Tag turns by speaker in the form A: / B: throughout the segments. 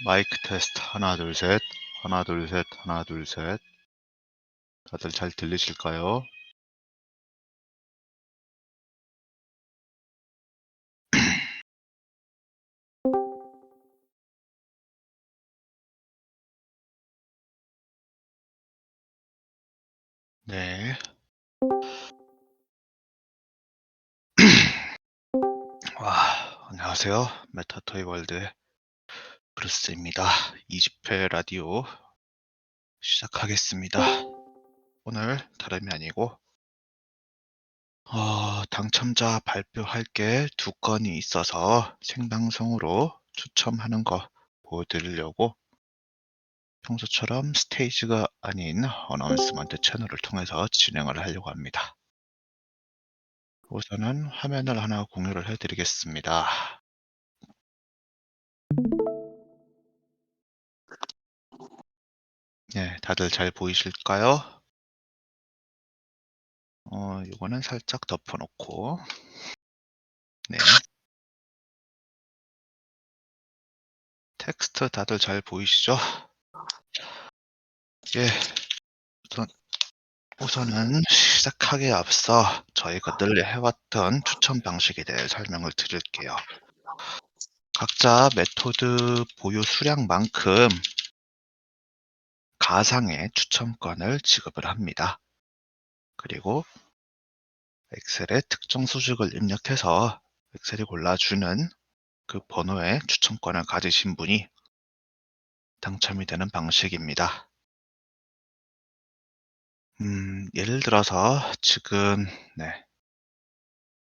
A: 마이크 테스트 하나 둘 셋. 하나 둘 셋. 하나 둘 셋. 다들 잘 들리실까요? 네. 안녕하세요. 메타토이 월드의 브루스입니다. 20회 라디오 시작하겠습니다. 오늘 다름이 아니고 당첨자 발표할 게 두 건이 있어서 생방송으로 추첨하는 거 보여드리려고 평소처럼 스테이지가 아닌 어나운스먼트 채널을 통해서 진행을 하려고 합니다. 우선은 화면을 하나 공유를 해드리겠습니다. 네, 다들 잘 보이실까요? 이거는 살짝 덮어놓고, 네. 텍스트 다들 잘 보이시죠? 예, 우선은 시작하기에 앞서 저희가 늘 해왔던 추천 방식에 대해 설명을 드릴게요. 각자 메토드 보유 수량만큼 가상의 추첨권을 지급을 합니다. 그리고 엑셀에 특정 수식을 입력해서 엑셀이 골라주는 그 번호의 추첨권을 가지신 분이 당첨이 되는 방식입니다. 예를 들어서 지금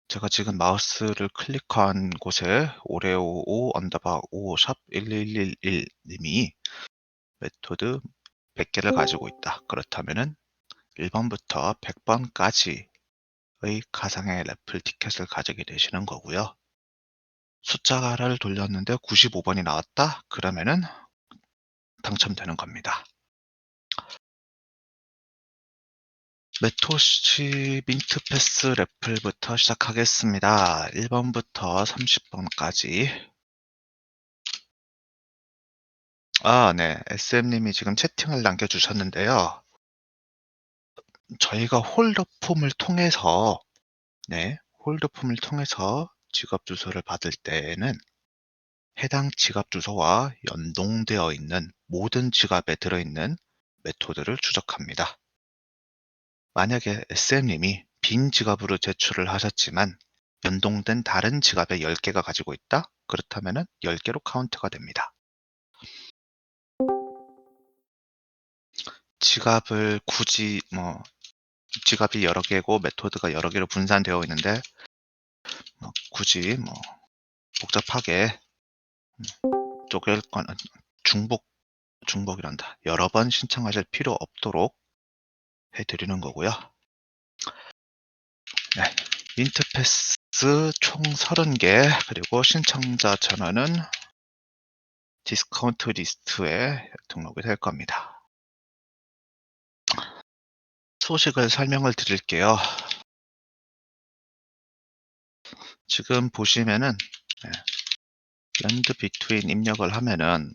A: 제가 지금 마우스를 클릭한 곳에 오레오5 언더바 5 샵 1111 님이 메토드 100개를 가지고 있다. 그렇다면은 1번부터 100번까지의 가상의 래플 티켓을 가지게 되시는 거고요. 숫자를 돌렸는데 95번이 나왔다? 그러면은 당첨되는 겁니다. 메토시 민트 패스 래플부터 시작하겠습니다. 1번부터 30번까지. 네. SM님이 지금 채팅을 남겨주셨는데요. 저희가 홀더폼을 통해서, 홀더폼을 통해서 지갑 주소를 받을 때에는 해당 지갑 주소와 연동되어 있는 모든 지갑에 들어있는 메토드를 추적합니다. 만약에 SM님이 빈 지갑으로 제출을 하셨지만 연동된 다른 지갑에 10개가 가지고 있다? 그렇다면 10개로 카운트가 됩니다. 지갑을 굳이 지갑이 여러 개고 메토드가 여러 개로 분산되어 있는데 굳이 복잡하게 쪼갤 건 중복이란다. 여러 번 신청하실 필요 없도록 해드리는 거고요. 네. 민트 패스 총 30개 그리고 신청자 전원은 디스카운트 리스트에 등록이 될 겁니다. 소식을 설명을 드릴게요. 지금 보시면은 랜드 비트윈 입력을 하면은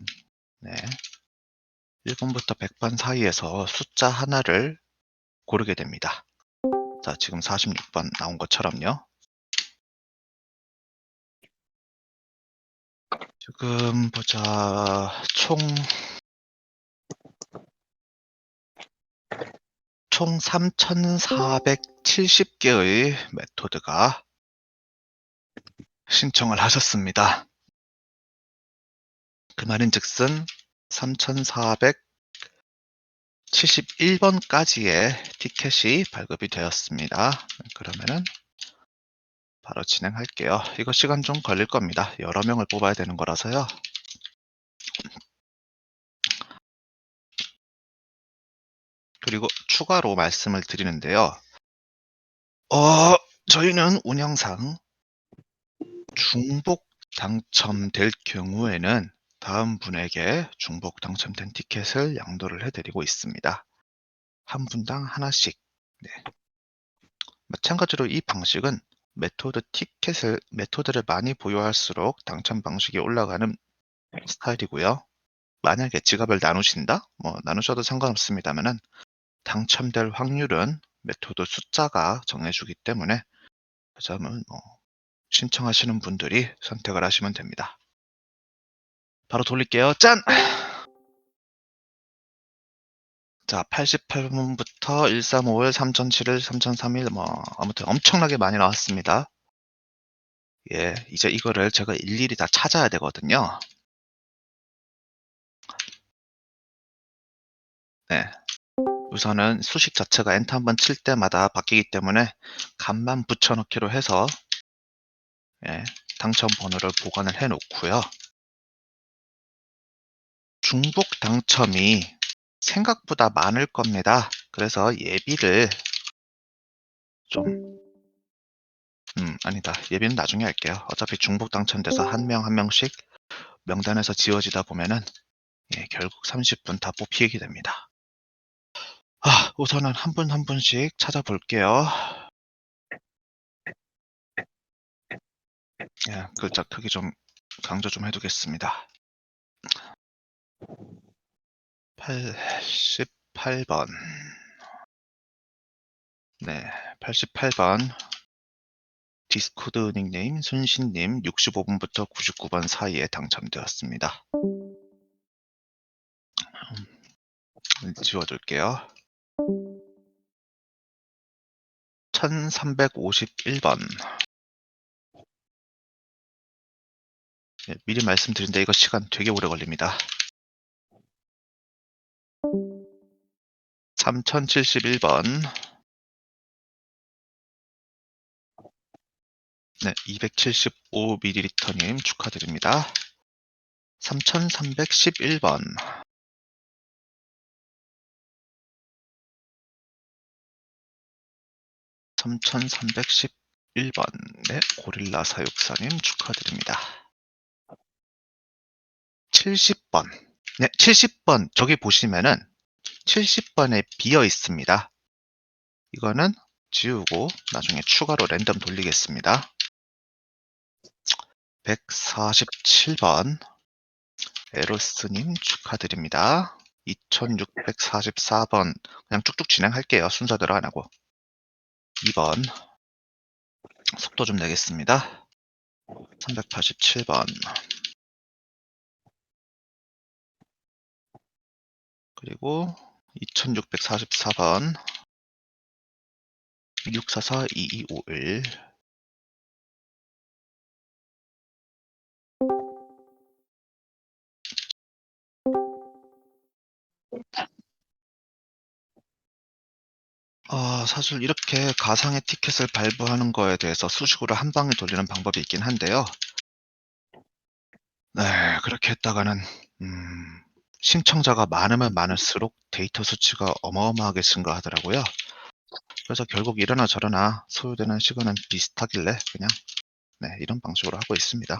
A: 1번부터 100번 사이에서 숫자 하나를 고르게 됩니다. 자, 지금 46번 나온 것처럼요. 지금 보자. 총 3,470개의 메토드가 신청을 하셨습니다. 그 말인즉슨 3,471번까지의 티켓이 발급이 되었습니다. 그러면은 바로 진행할게요. 이거 시간 좀 걸릴 겁니다. 여러 명을 뽑아야 되는 거라서요. 그리고 추가로 말씀을 드리는데요. 저희는 운영상 중복 당첨될 경우에는 다음 분에게 중복 당첨된 티켓을 양도를 해드리고 있습니다. 한 분당 하나씩. 마찬가지로 이 방식은 메토드를 많이 보유할수록 당첨 방식이 올라가는 스타일이고요. 만약에 지갑을 나누신다? 뭐 나누셔도 상관없습니다만은 당첨될 확률은 메토드 숫자가 정해주기 때문에 그 점은 신청하시는 분들이 선택을 하시면 됩니다. 바로 돌릴게요. 짠! 자, 88번부터 1351, 3007일, 3003일 아무튼 엄청나게 많이 나왔습니다. 예, 이제 이거를 제가 일일이 다 찾아야 되거든요. 네. 우선은 수식 자체가 엔터 한번 칠 때마다 바뀌기 때문에 값만 붙여넣기로 해서 예, 당첨 번호를 보관을 해 놓고요. 중복 당첨이 생각보다 많을 겁니다. 그래서 예비를 좀 아니다. 예비는 나중에 할게요. 어차피 중복 당첨돼서 한 명 한 명씩 명단에서 지워지다 보면은 예, 결국 30분 다 뽑히게 됩니다. 우선은 한 분 한 분씩 찾아볼게요. 예, 글자 크기 좀 강조 좀 해두겠습니다. 88번. 네, 88번. 디스코드 닉네임 순신님 65번부터 99번 사이에 당첨되었습니다. 지워둘게요. 1351번. 네, 미리 말씀드린데 이거 시간 되게 오래 걸립니다. 3071번. 네, 275ml님 축하드립니다. 3311번. 3311번. 네, 고릴라 사육사님 축하드립니다. 70번. 네, 70번. 저기 보시면은 70번에 비어 있습니다. 이거는 지우고 나중에 추가로 랜덤 돌리겠습니다. 147번. 에로스님 축하드립니다. 2644번. 그냥 쭉쭉 진행할게요. 순서대로 안 하고. 2번. 속도 좀 내겠습니다. 387번. 그리고 2644번. 644-2251. 사실 이렇게 가상의 티켓을 발부하는 거에 대해서 수식으로 한 방에 돌리는 방법이 있긴 한데요. 네, 그렇게 했다가는 신청자가 많으면 많을수록 데이터 수치가 어마어마하게 증가하더라고요. 그래서 결국 이러나 저러나 소요되는 시간은 비슷하길래 그냥 이런 방식으로 하고 있습니다.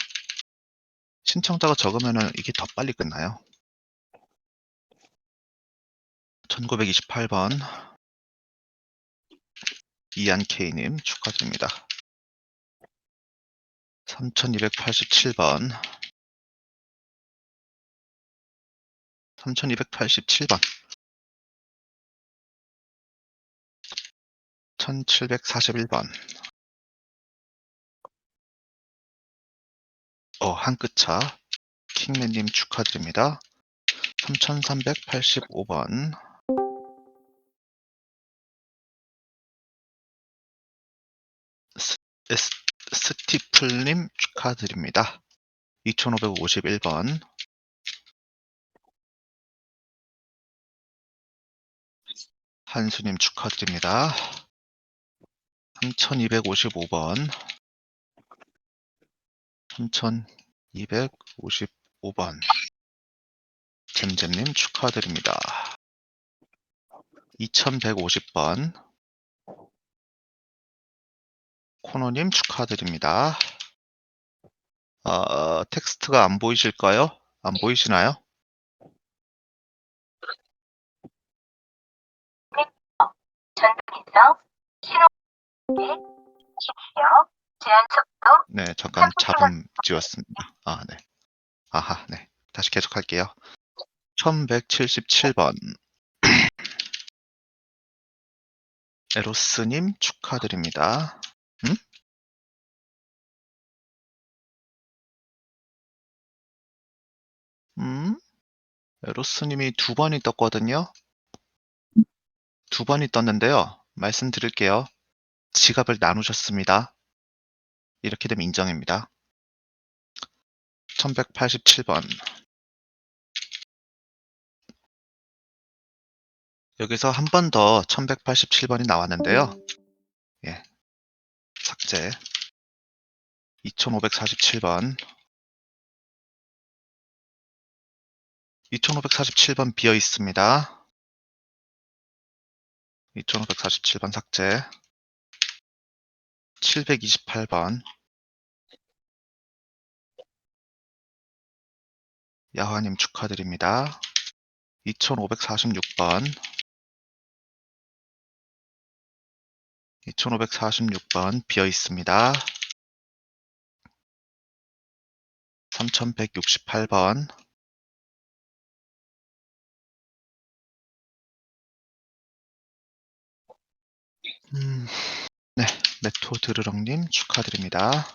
A: 신청자가 적으면은 이게 더 빨리 끝나요. 1928번. 이안케이님 축하드립니다. 3287번. 3287번. 1741번. 한 끗 차. 킹맨님 축하드립니다. 3385번. 스티플님 축하드립니다. 2551번. 한수님 축하드립니다. 3255번. 3255번. 잼잼님 축하드립니다. 2150번. 코너님 축하드립니다. 텍스트가 안 보이실까요? 안 보이시나요? 전등에서 신호기 십시오. 제한 속도. 네, 잠깐 잡음 지웠습니다. 네. 네. 다시 계속할게요. 1177번 에로스님 축하드립니다. 음? 음? 에로스님이 두 번이 떴거든요. 두 번이 떴는데요. 말씀드릴게요. 지갑을 나누셨습니다. 이렇게 되면 인정입니다. 1187번. 여기서 한 번 더 1187번이 나왔는데요. 예, 삭제. 2547번. 2547번 비어 있습니다. 2547번 삭제. 728번. 야화님 축하드립니다. 2546번. 2546번 비어 있습니다. 3168번. 네, 메토드르렁님 축하드립니다.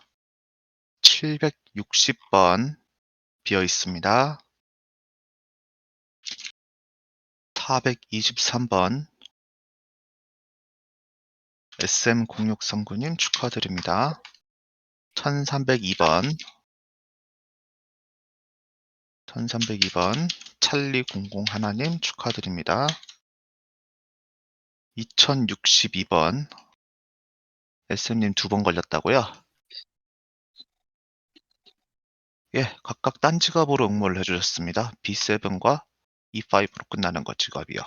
A: 760번 비어 있습니다. 423번 SM0639님 축하드립니다. 1302번 1302번 찰리001님 축하드립니다. 2062번 SM님 두 번 걸렸다고요? 예, 각각 딴 지갑으로 응모를 해주셨습니다. B7과 E5로 끝나는 것 지갑이요.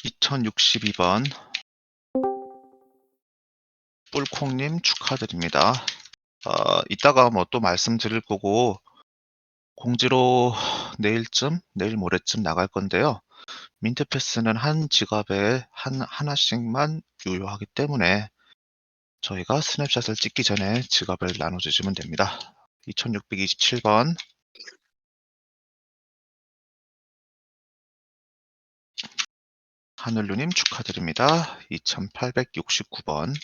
A: 2062번 뿔콩님 축하드립니다. 이따가 뭐 또 말씀드릴 거고 공지로 내일 모레쯤 나갈 건데요. 민트패스는 한 지갑에 하나씩만 유효하기 때문에 저희가 스냅샷을 찍기 전에 지갑을 나눠주시면 됩니다. 2627번 하늘루님 축하드립니다. 2869번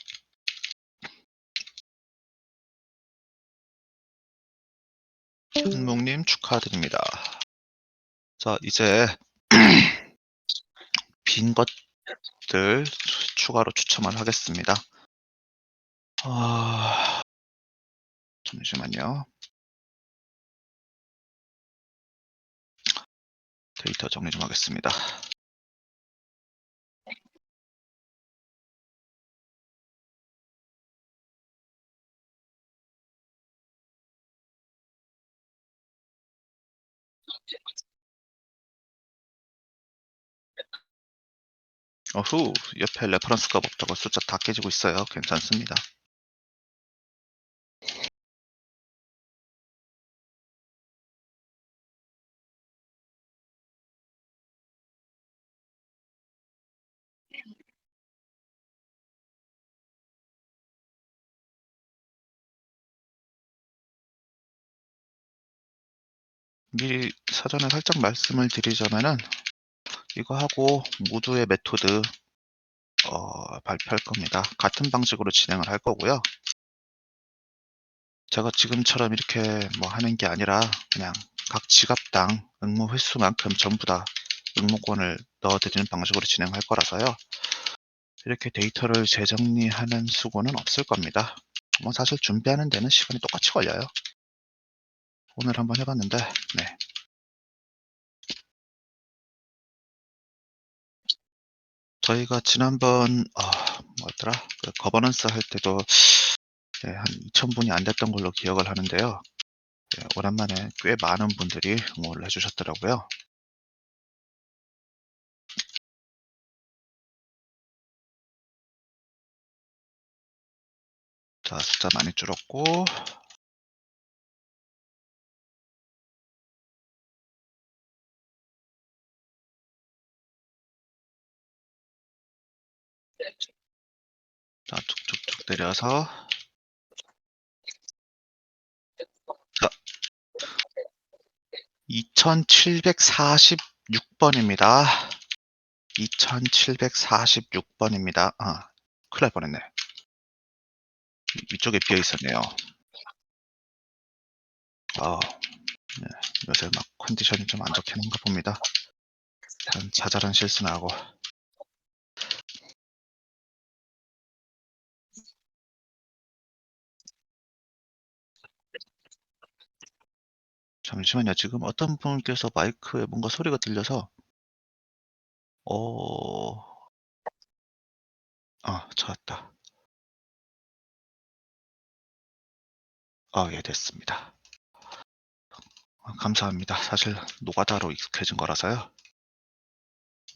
A: 현묵님 축하드립니다. 자, 이제 빈 것들 추가로 추첨을 하겠습니다. 잠시만요. 데이터 정리 좀 하겠습니다. 어후, 옆에 레퍼런스 값 없다고 숫자 다 깨지고 있어요. 괜찮습니다. 미리 사전에 살짝 말씀을 드리자면은 이거 하고 모두의 메토드 발표할 겁니다. 같은 방식으로 진행을 할 거고요. 제가 지금처럼 이렇게 뭐 하는 게 아니라 그냥 각 지갑당 응모 횟수만큼 전부 다 응모권을 넣어드리는 방식으로 진행할 거라서요. 이렇게 데이터를 재정리하는 수고는 없을 겁니다. 뭐 사실 준비하는 데는 시간이 똑같이 걸려요. 오늘 한번 해봤는데, 네. 저희가 지난번 뭐였더라? 그 거버넌스 할 때도 한 2,000분이 안 됐던 걸로 기억을 하는데요. 오랜만에 꽤 많은 분들이 응모를 해주셨더라고요. 자, 숫자 많이 줄었고 자, 툭툭툭 내려서 자, 2746 번입니다. 2746 번입니다. 큰일 날 뻔했네. 위쪽에 비어 있었네요. 아 네. 요새 막 컨디션이 좀 안 좋긴 한가 봅니다. 이런 자잘한 실수나 하고. 잠시만요. 지금 어떤 분께서 마이크에 뭔가 소리가 들려서 어 찾았다. 예, 됐습니다. 감사합니다. 사실 노가다로 익숙해진 거라서요.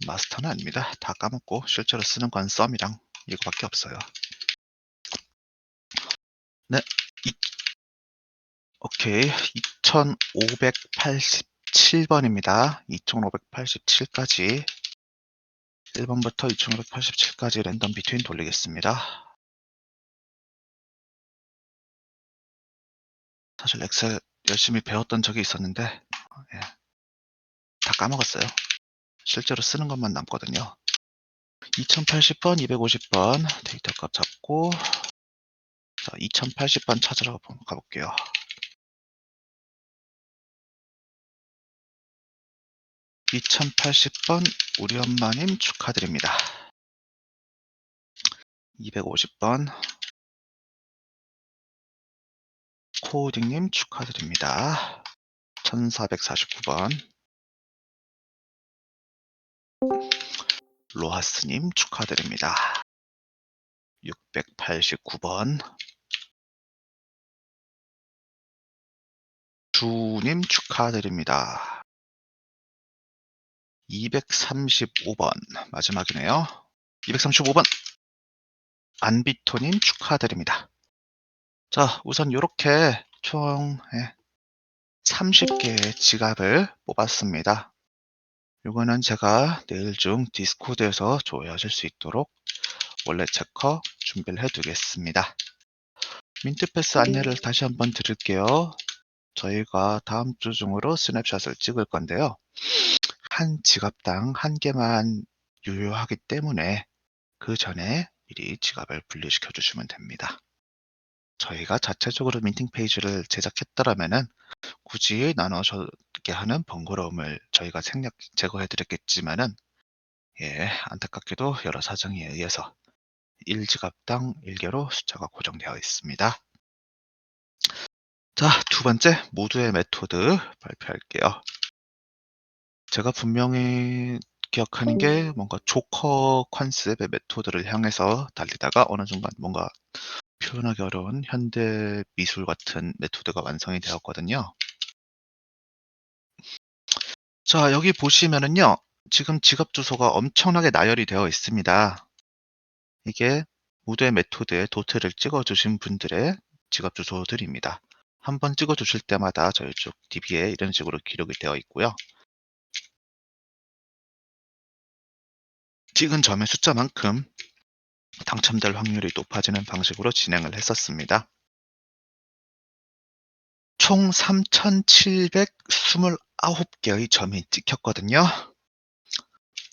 A: 마스터는 아닙니다. 다 까먹고 실제로 쓰는 건 썸이랑 이거밖에 없어요. 네. 이 오케이. 2587 번입니다. 2587 까지 1 번부터 2587 까지 랜덤 비트윈 돌리겠습니다. 사실 엑셀 열심히 배웠던 적이 있었는데 예, 다 까먹었어요. 실제로 쓰는 것만 남거든요. 2080 번, 250번 데이터 값 잡고, 자, 2080번 찾으러 가볼게요. 2080번 우리 엄마님 축하드립니다. 250번 코딩님 축하드립니다. 1449번 로하스님 축하드립니다. 689번 주님 축하드립니다. 235번 마지막이네요. 235번 안비토님 축하드립니다. 자, 우선 요렇게 총 30개의 지갑을 뽑았습니다. 요거는 제가 내일 중 디스코드에서 조회하실 수 있도록 원래 체커 준비를 해 두겠습니다. 민트패스 안내를 다시 한번 드릴게요. 저희가 다음 주 중으로 스냅샷을 찍을 건데요. 한 지갑당 한 개만 유효하기 때문에 그 전에 미리 지갑을 분리시켜 주시면 됩니다. 저희가 자체적으로 민팅 페이지를 제작했더라면은 굳이 나누게 하는 번거로움을 저희가 제거해 드렸겠지만은, 예, 안타깝게도 여러 사정에 의해서 1지갑당 1개로 숫자가 고정되어 있습니다. 자, 두 번째 모두의 메토드 발표할게요. 제가 분명히 기억하는 게 뭔가 조커 컨셉의 메토드를 향해서 달리다가 어느 순간 뭔가 표현하기 어려운 현대 미술 같은 메토드가 완성이 되었거든요. 자, 여기 보시면은요. 지금 지갑 주소가 엄청나게 나열이 되어 있습니다. 이게 모두의 메토드에 도트를 찍어 주신 분들의 지갑 주소들입니다. 한번 찍어 주실 때마다 저희 쪽 DB에 이런 식으로 기록이 되어 있고요. 찍은 점의 숫자만큼 당첨될 확률이 높아지는 방식으로 진행을 했었습니다. 총 3,729 개의 점이 찍혔거든요.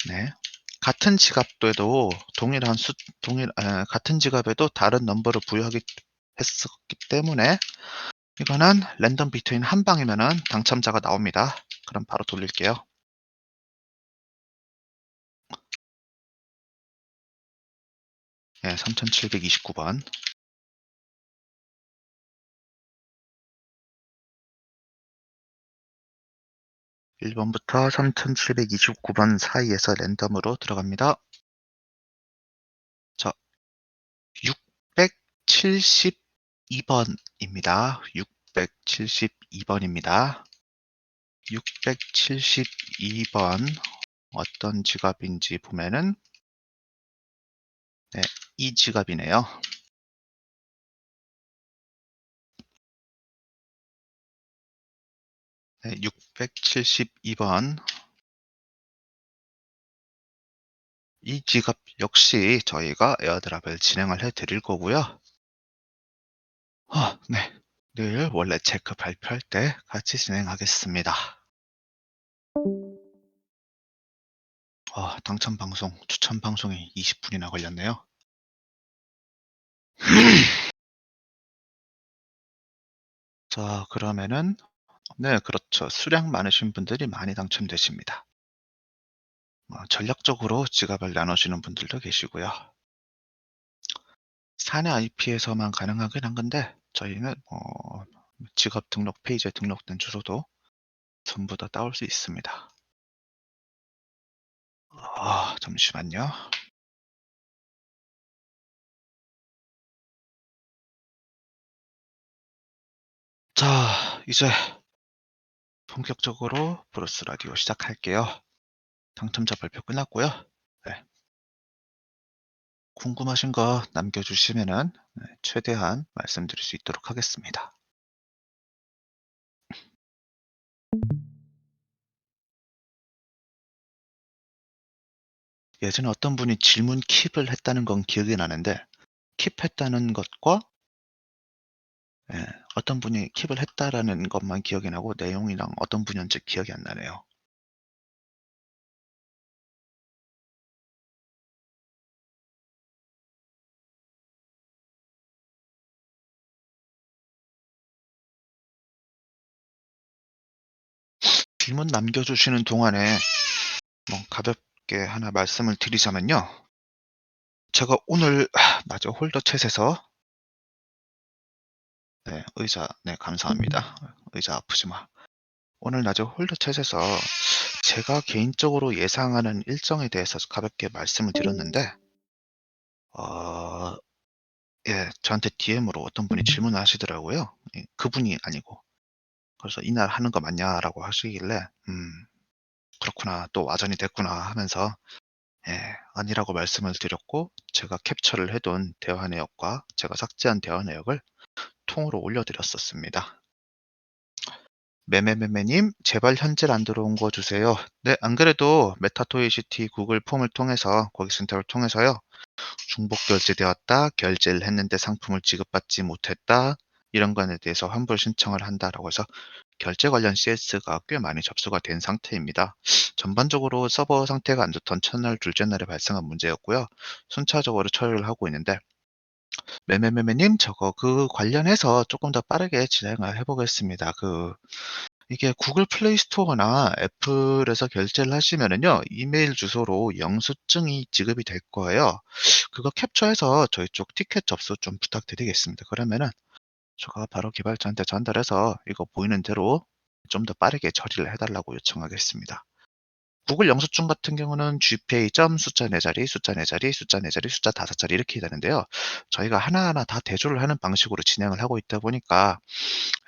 A: 네. 같은 지갑에도 같은 지갑에도 다른 넘버를 부여하기 했었기 때문에 이거는 랜덤 비트윈 한 방이면은 당첨자가 나옵니다. 그럼 바로 돌릴게요. 예, 3,729 번. 1 번부터 3,729번 사이에서 랜덤으로 들어갑니다. 자, 672 번입니다. 672 번입니다. 672번 어떤 지갑인지 보면은, 네, 이 지갑이네요. 네, 672번 이 지갑 역시 저희가 에어드랍을 진행을 해 드릴 거고요. 네. 늘 원래 체크 발표할 때 같이 진행하겠습니다. 당첨 방송, 추천 방송이 20 분이나 걸렸네요. 자, 그러면은 네, 그렇죠. 수량 많으신 분들이 많이 당첨되십니다. 전략적으로 지갑을 나누시는 분들도 계시고요. 사내 IP에서만 가능하긴 한 건데 저희는 지갑 등록 페이지에 등록된 주소도 전부 다 따올 수 있습니다. 잠시만요. 자, 이제 본격적으로 브루스 라디오 시작할게요. 당첨자 발표 끝났고요. 네, 궁금하신 거 남겨주시면은 최대한 말씀드릴 수 있도록 하겠습니다. 예전에 어떤 분이 질문 킵을 했다는 건 기억이 나는데 킵했다는 것과 예, 어떤 분이 킵을 했다라는 것만 기억이 나고 내용이랑 어떤 분이었는지 기억이 안 나네요. 질문 남겨주시는 동안에 가볍게 하나 말씀을 드리자면요. 제가 오늘 낮에 홀더챗에서 네, 의자 네, 감사합니다. 의자 아프지 마. 오늘 낮에 홀더챗에서 제가 개인적으로 예상하는 일정에 대해서 가볍게 말씀을 드렸는데 어 예, 저한테 DM으로 어떤 분이 질문을 하시더라고요. 그분이 아니고. 그래서 "이날 하는 거 맞냐?"라고 하시길래 그렇구나. 또 와전이 됐구나." 하면서 예, 아니라고 말씀을 드렸고 제가 캡처를 해둔 대화 내역과 제가 삭제한 대화 내역을 통으로 올려 드렸었습니다. "매매매매님 제발 현질 안 들어온 거 주세요." 네, 안 그래도 메타토이시티 구글 폼을 통해서 고객센터를 통해서요. "중복 결제되었다. 결제를 했는데 상품을 지급받지 못했다. 이런 건에 대해서 환불 신청을 한다."라고 해서 결제 관련 CS가 꽤 많이 접수가 된 상태입니다. 전반적으로 서버 상태가 안 좋던 첫날, 둘째 날에 발생한 문제였고요. 순차적으로 처리를 하고 있는데 매매매매님 저거 관련해서 조금 더 빠르게 진행을 해 보겠습니다. 이게 구글 플레이 스토어나 애플에서 결제를 하시면은요. 이메일 주소로 영수증이 지급이 될 거예요. 그거 캡처해서 저희 쪽 티켓 접수 좀 부탁드리겠습니다. 그러면은 제가 바로 개발자한테 전달해서 이거 보이는 대로 좀 더 빠르게 처리를 해 달라고 요청하겠습니다. 구글 영수증 같은 경우는 GPA 점 숫자 4 자리, 숫자 4 자리, 숫자 4 자리, 숫자 5 자리 이렇게 되는데요. 저희가 하나하나 다 대조를 하는 방식으로 진행을 하고 있다 보니까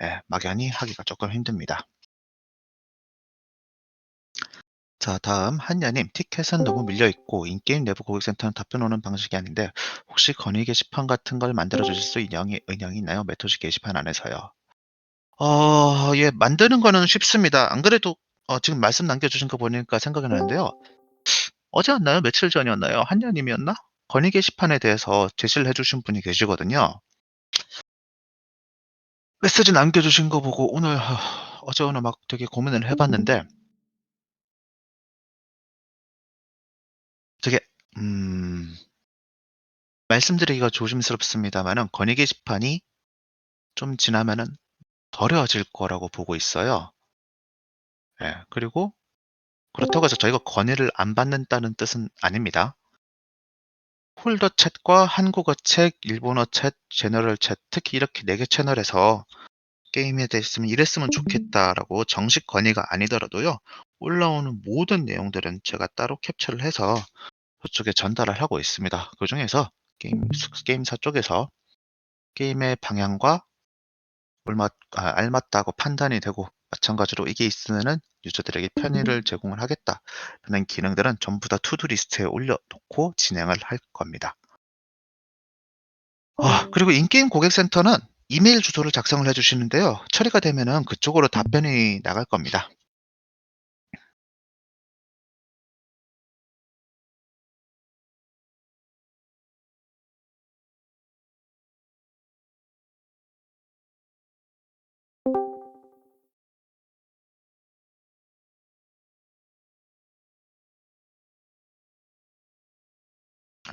A: 예, 막연히 하기가 조금 힘듭니다. 자, 다음 한야님, 티켓은 너무 밀려 있고 인게임 내부 고객센터는 답변 오는 방식이 아닌데 혹시 건의 게시판 같은 걸 만들어 주실 수 의향이 있나요? 메토시 게시판 안에서요. 예, 만드는 거는 쉽습니다. 안 그래도 지금 말씀 남겨 주신 거 보니까 생각이 나는데요. 어제였나요? 며칠 전이었나요? 한야님이었나? 건의 게시판에 대해서 제시를 해 주신 분이 계시거든요. 메시지 남겨 주신 거 보고 오늘 어제 오늘 막 되게 고민을 해 봤는데 되게 음 말씀드리기가 조심스럽습니다마는 건의 게시판이 좀 지나면은 버려질 거라고 보고 있어요. 예. 그리고 그렇다고 해서 저희가 건의를 안 받는다는 뜻은 아닙니다. 폴더 챗과 한국어 챗, 일본어 챗, 제너럴 챗 특히 이렇게 4개 채널에서 "게임에 대했으면 이랬으면 좋겠다."라고 정식 건의가 아니더라도요. 올라오는 모든 내용들은 제가 따로 캡처를 해서 그쪽에 전달을 하고 있습니다. 그중에서 게임사 쪽에서 게임의 방향과 알맞다고 판단이 되고 마찬가지로 이게 있으면은 유저들에게 편의를 제공을 하겠다라는 기능들은 전부 다 투두 리스트에 올려 놓고 진행을 할 겁니다. 그리고 인게임 고객센터는 이메일 주소를 작성을 해 주시는데요. 처리가 되면은 그쪽으로 답변이 나갈 겁니다.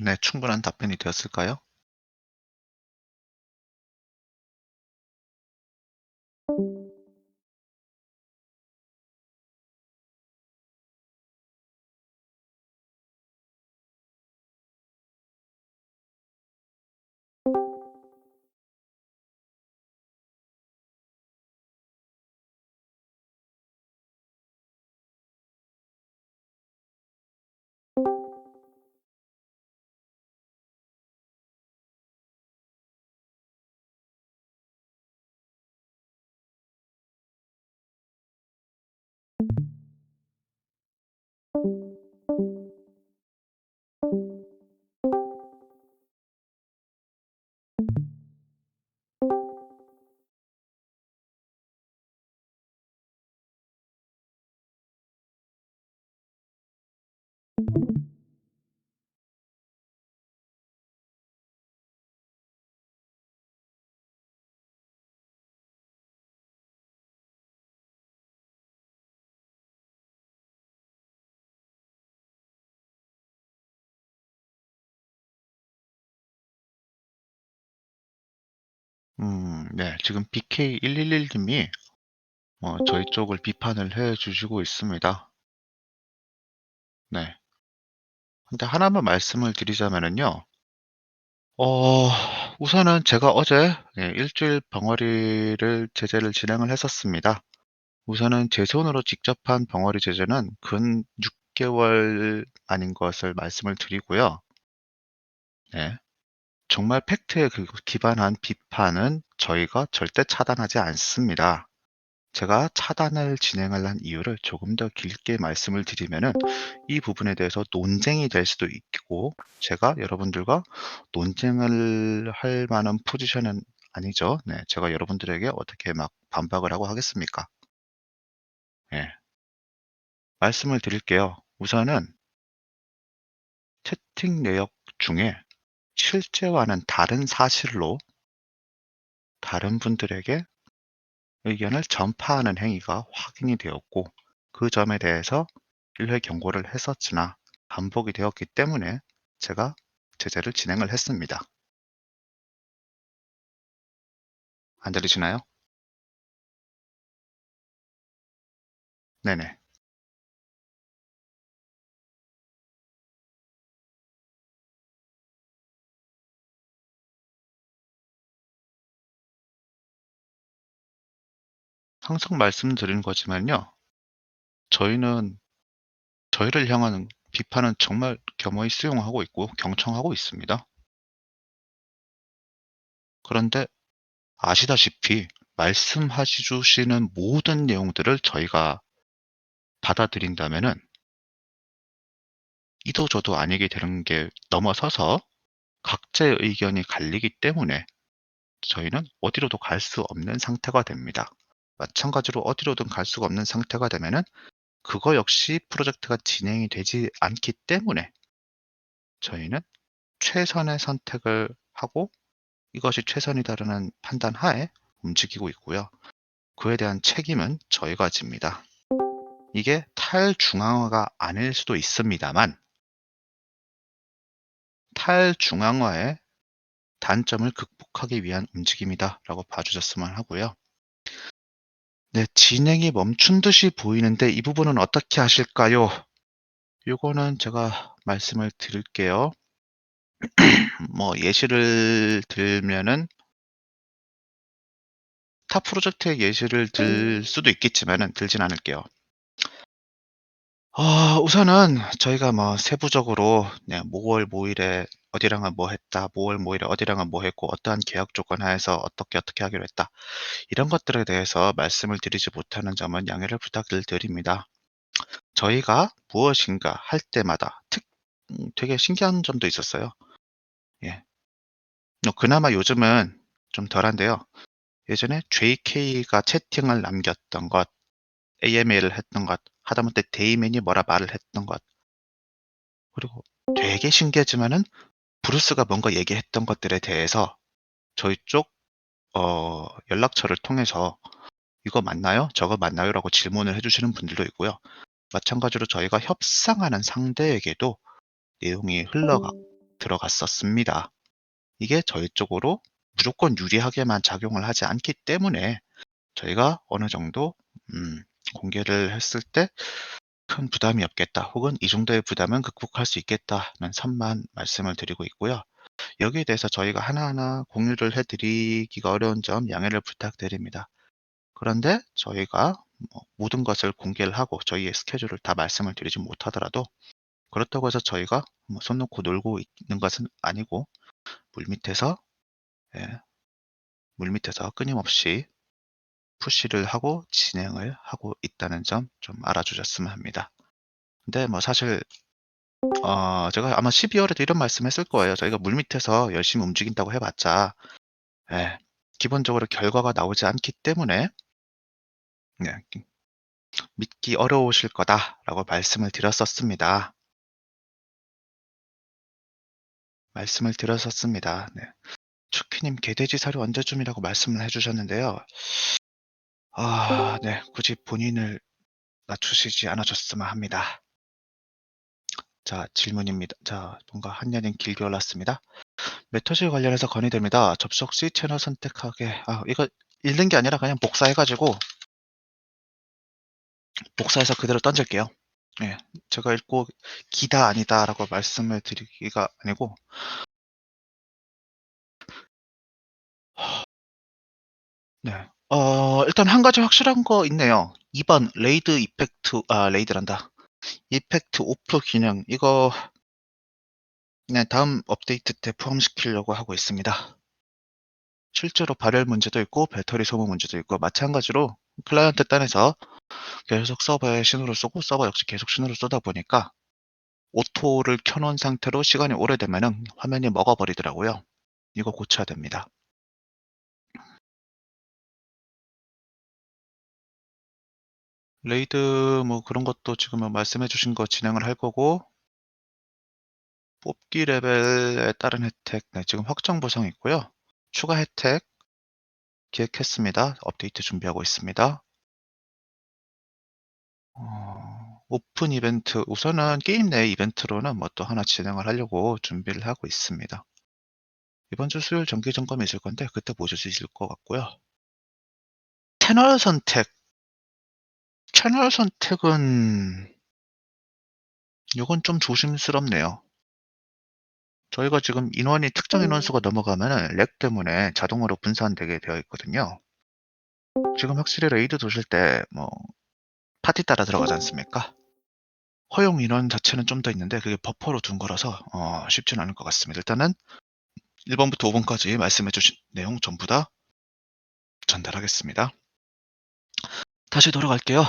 A: 네, 충분한 답변이 되었을까요? 네. 지금 BK111 님이 저희 쪽을 비판을 해 주시고 있습니다. 네. 근데 하나만 말씀을 드리자면은요. 어 우선은 제가 어제 일주일 벙어리를 제재를 진행을 했었습니다. 우선은 제 손으로 직접 한 벙어리 제재는 근 6 개월 만인 것을 말씀을 드리고요. 네. 정말 팩트에 기반한 비판은 저희가 절대 차단하지 않습니다. 제가 차단을 진행을 한 이유를 조금 더 길게 말씀을 드리면은 이 부분에 대해서 논쟁이 될 수도 있고, 제가 여러분들과 논쟁을 할 만한 포지션은 아니죠. 네. 제가 여러분들에게 어떻게 막 반박을 하고 하겠습니까? 예. 말씀을 드릴게요. 우선은 채팅 내역 중에 실제와는 다른 사실로 다른 분들에게 의견을 전파하는 행위가 확인이 되었고, 그 점에 대해서 1회 경고를 했었으나 반복이 되었기 때문에 제가 제재를 진행을 했습니다. 안 들리시나요? 네네. 항상 말씀드린 거지만요. 저희는 저희를 향한 비판은 정말 겸허히 수용하고 있고 경청하고 있습니다. 그런데 아시다시피 말씀하시 주시는 모든 내용들을 저희가 받아들인다면은 이도 저도 아니게 되는 게 넘어서서 각자의 의견이 갈리기 때문에 저희는 어디로도 갈 수 없는 상태가 됩니다. 마찬가지로 어디로든 갈 수가 없는 상태가 되면은 그거 역시 프로젝트가 진행이 되지 않기 때문에 저희는 최선의 선택을 하고 이것이 최선이다라는 판단 하에 움직이고 있고요. 그에 대한 책임은 저희가 집니다. 이게 탈중앙화가 아닐 수도 있습니다만, 탈중앙화의 단점을 극복하기 위한 움직임이다라고 봐주셨으면 하고요. 네, 진행이 멈춘 듯이 보이는데 이 부분은 어떻게 하실까요? 요거는 제가 말씀을 드릴게요. 뭐 예시를 들면은 타 프로젝트의 예시를 들 수도 있겠지만은 들진 않을게요. 우선은 저희가 뭐 세부적으로 뭐월 뭐일에 어디랑은 뭐 했다, 뭐월 뭐일에 어디랑은 뭐 했고 어떠한 계약 조건 하에서 어떻게 하기로 했다. 이런 것들에 대해서 말씀을 드리지 못하는 점은 양해를 부탁을 드립니다. 저희가 무엇인가 할 때마다 되게 신기한 점도 있었어요. 예. 그나마 요즘은 좀 덜한데요. 예전에 JK가 채팅을 남겼던 것, AMA를 했던 것, 하다못해 데이맨이 뭐라 말을 했던 것, 그리고 되게 신기하지만은 브루스가 뭔가 얘기했던 것들에 대해서 저희 쪽 연락처를 통해서 "이거 맞나요? 저거 맞나요?"라고 질문을 해 주시는 분들도 있고요. 마찬가지로 저희가 협상하는 상대에게도 내용이 흘러가 들어갔었습니다. 이게 저희 쪽으로 무조건 유리하게만 작용을 하지 않기 때문에 저희가 어느 정도 공개를 했을 때 '큰 부담이 없겠다.' 혹은 '이 정도의 부담은 극복할 수 있겠다.'는 선만 말씀을 드리고 있고요. 여기에 대해서 저희가 하나하나 공유를 해 드리기가 어려운 점 양해를 부탁드립니다. 그런데 저희가 모든 것을 공개를 하고 저희의 스케줄을 다 말씀을 드리지 못하더라도 그렇다고 해서 저희가 손 놓고 놀고 있는 것은 아니고 물밑에서 예 물밑에서 끊임없이 푸시를 하고 진행을 하고 있다는 점 좀 알아주셨으면 합니다. 근데 뭐 사실 제가 아마 12 월에도 이런 말씀했을 거예요. 저희가 물밑에서 열심히 움직인다고 해 봤자 예 기본적으로 결과가 나오지 않기 때문에 네 "믿기 어려우실 거다."라고 말씀을 드렸었습니다. 네. "추키님 개돼지 사료 언제쯤이라고 말씀을 해 주셨는데요." 네. 굳이 본인을 낮추시지 않으셨으면 합니다. 자 질문입니다. 자 뭔가 한여름 길게 올랐습니다. 메터실 관련해서 건의됩니다. 접속 시 채널 선택하게 이거 읽는 게 아니라 그냥 복사해 가지고 복사해서 그대로 던질게요. 예. 제가 읽고 "기다." "아니다."라고 말씀을 드리기가 아니고 네. 일단 한 가지 확실한 거 있네요. 2번 레이드 이펙트 레이드란다. 이펙트 오프 기능 이거 네 다음 업데이트 때 포함시키려고 하고 있습니다. 실제로 발열 문제도 있고 배터리 소모 문제도 있고 마찬가지로 클라이언트端에서 계속 서버에 신호를 쏘고 서버 역시 계속 신호를 쏘다 보니까 오토를 켜 놓은 상태로 시간이 오래되면은 화면이 먹어 버리더라고요. 이거 고쳐야 됩니다. 레이드 뭐 그런 것도 지금 말씀해 주신 거 진행을 할 거고 뽑기 레벨에 따른 혜택 지금 확정 보상 있고요. 추가 혜택 기획했습니다. 업데이트 준비하고 있습니다. 오픈 이벤트 우선은 게임 내 이벤트로는 뭐 또 하나 진행을 하려고 준비를 하고 있습니다. 이번 주 수요일 정기 점검이 있을 건데 그때 보실 수 있을 것 같고요. 채널 선택. 채널 선택은 요건 좀 조심스럽네요. 저희가 지금 인원이 특정 인원수가 넘어가면은 렉 때문에 자동으로 분산되게 되어 있거든요. 지금 확실히 레이드 도실 때 파티 따라 들어가지 않습니까? 허용 인원 자체는 좀 더 있는데 그게 버퍼로 둔 거라서 쉽지는 않을 것 같습니다. 일단은 1 번부터 5 번까지 말씀해 주신 내용 전부 다 전달하겠습니다. 다시 돌아갈게요.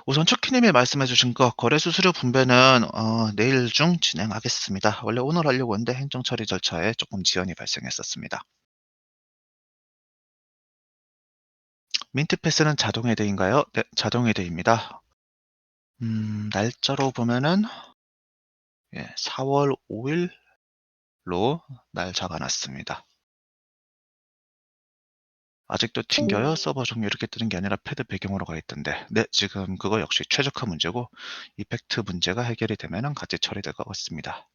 A: 우선 척키님이 말씀해 주신 거 거래 수수료 분배는 내일 중 진행하겠습니다. 원래 오늘 하려고 했는데 행정 처리 절차에 조금 지연이 발생했었습니다. 민트 패스는 자동 해제인가요? 네, 자동 해제입니다. 날짜로 보면은 4월 5 일로 날 잡아 놨습니다. 아직도 튕겨요? 서버 종료 이렇게 뜨는 게 아니라 패드 배경으로 가 있던데. 네, 지금 그거 역시 최적화 문제고 이펙트 문제가 해결이 되면은 같이 처리될 것 같습니다.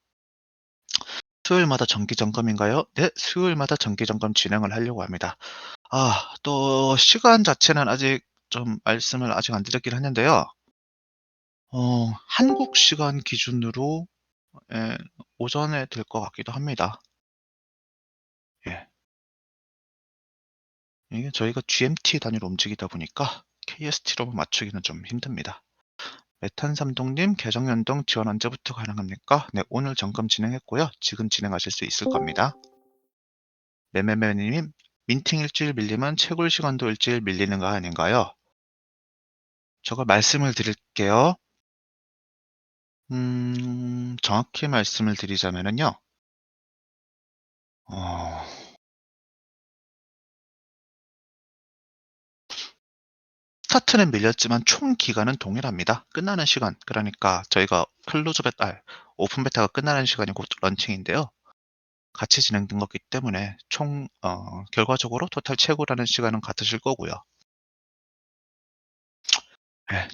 A: 수요일마다 정기 점검인가요? 네, 수요일마다 정기 점검 진행을 하려고 합니다. 또 시간 자체는 아직 좀 말씀을 아직 안 드렸긴 했는데요. 한국 시간 기준으로 예, 오전에 될 것 같기도 합니다. 예. 이게 저희가 GMT 단위로 움직이다 보니까 KST로 맞추기는 좀 힘듭니다. 메탄삼동님 계정 연동 지원 언제부터 가능합니까? 네, 오늘 점검 진행했고요. 지금 진행하실 수 있을 겁니다. 매매매님 민팅 일주일 밀리면 채굴 시간도 일주일 밀리는 거 아닌가요? 저거 말씀을 드릴게요. 정확히 말씀을 드리자면은요. 어, 스타트는 밀렸지만 총 기간은 동일합니다. 끝나는 시간, 그러니까 저희가 오픈 베타가 끝나는 시간이 곧 런칭인데요. 같이 진행된 거기 때문에 총 결과적으로 토탈 채굴하는 시간은 같으실 거고요.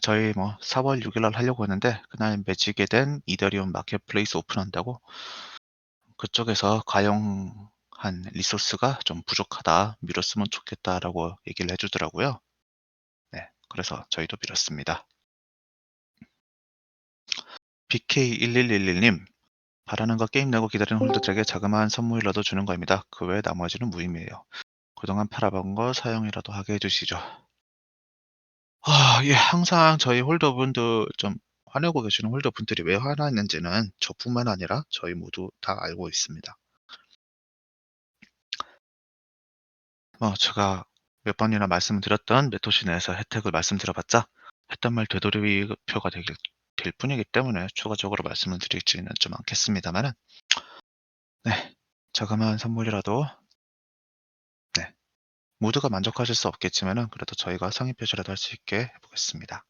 A: 저희 4월 6일 날 하려고 했는데 그날 매지게 된 이더리움 마켓플레이스 오픈한다고 그쪽에서 가용한 리소스가 좀 부족하다. 미뤘으면 좋겠다라고 얘기를 해 주더라고요. 네. 그래서 저희도 미뤘습니다. BK1111님, 바라는 거 게임 내고 기다리는 홀더들에게 자그마한 선물이라도 주는 겁니다. 그 외 나머지는 무의미해요. 그동안 팔아본 거 사용이라도 하게 해 주시죠. 예. 항상 저희 홀더분들 좀 화내고 계시는 홀더분들이 왜 화나는지는 저뿐만 아니라 저희 모두 다 알고 있습니다. 제가 몇 번이나 말씀을 드렸던 메토시 내에서 혜택을 말씀드려봤자 했던 말 되돌이표가 될 뿐이기 때문에 추가적으로 말씀을 드리지는 좀 않겠습니다만은, 네. 자그마한 선물이라도, 네. 모두가 만족하실 수 없겠지만은 그래도 저희가 상위 표시라도 할 수 있게 해 보겠습니다.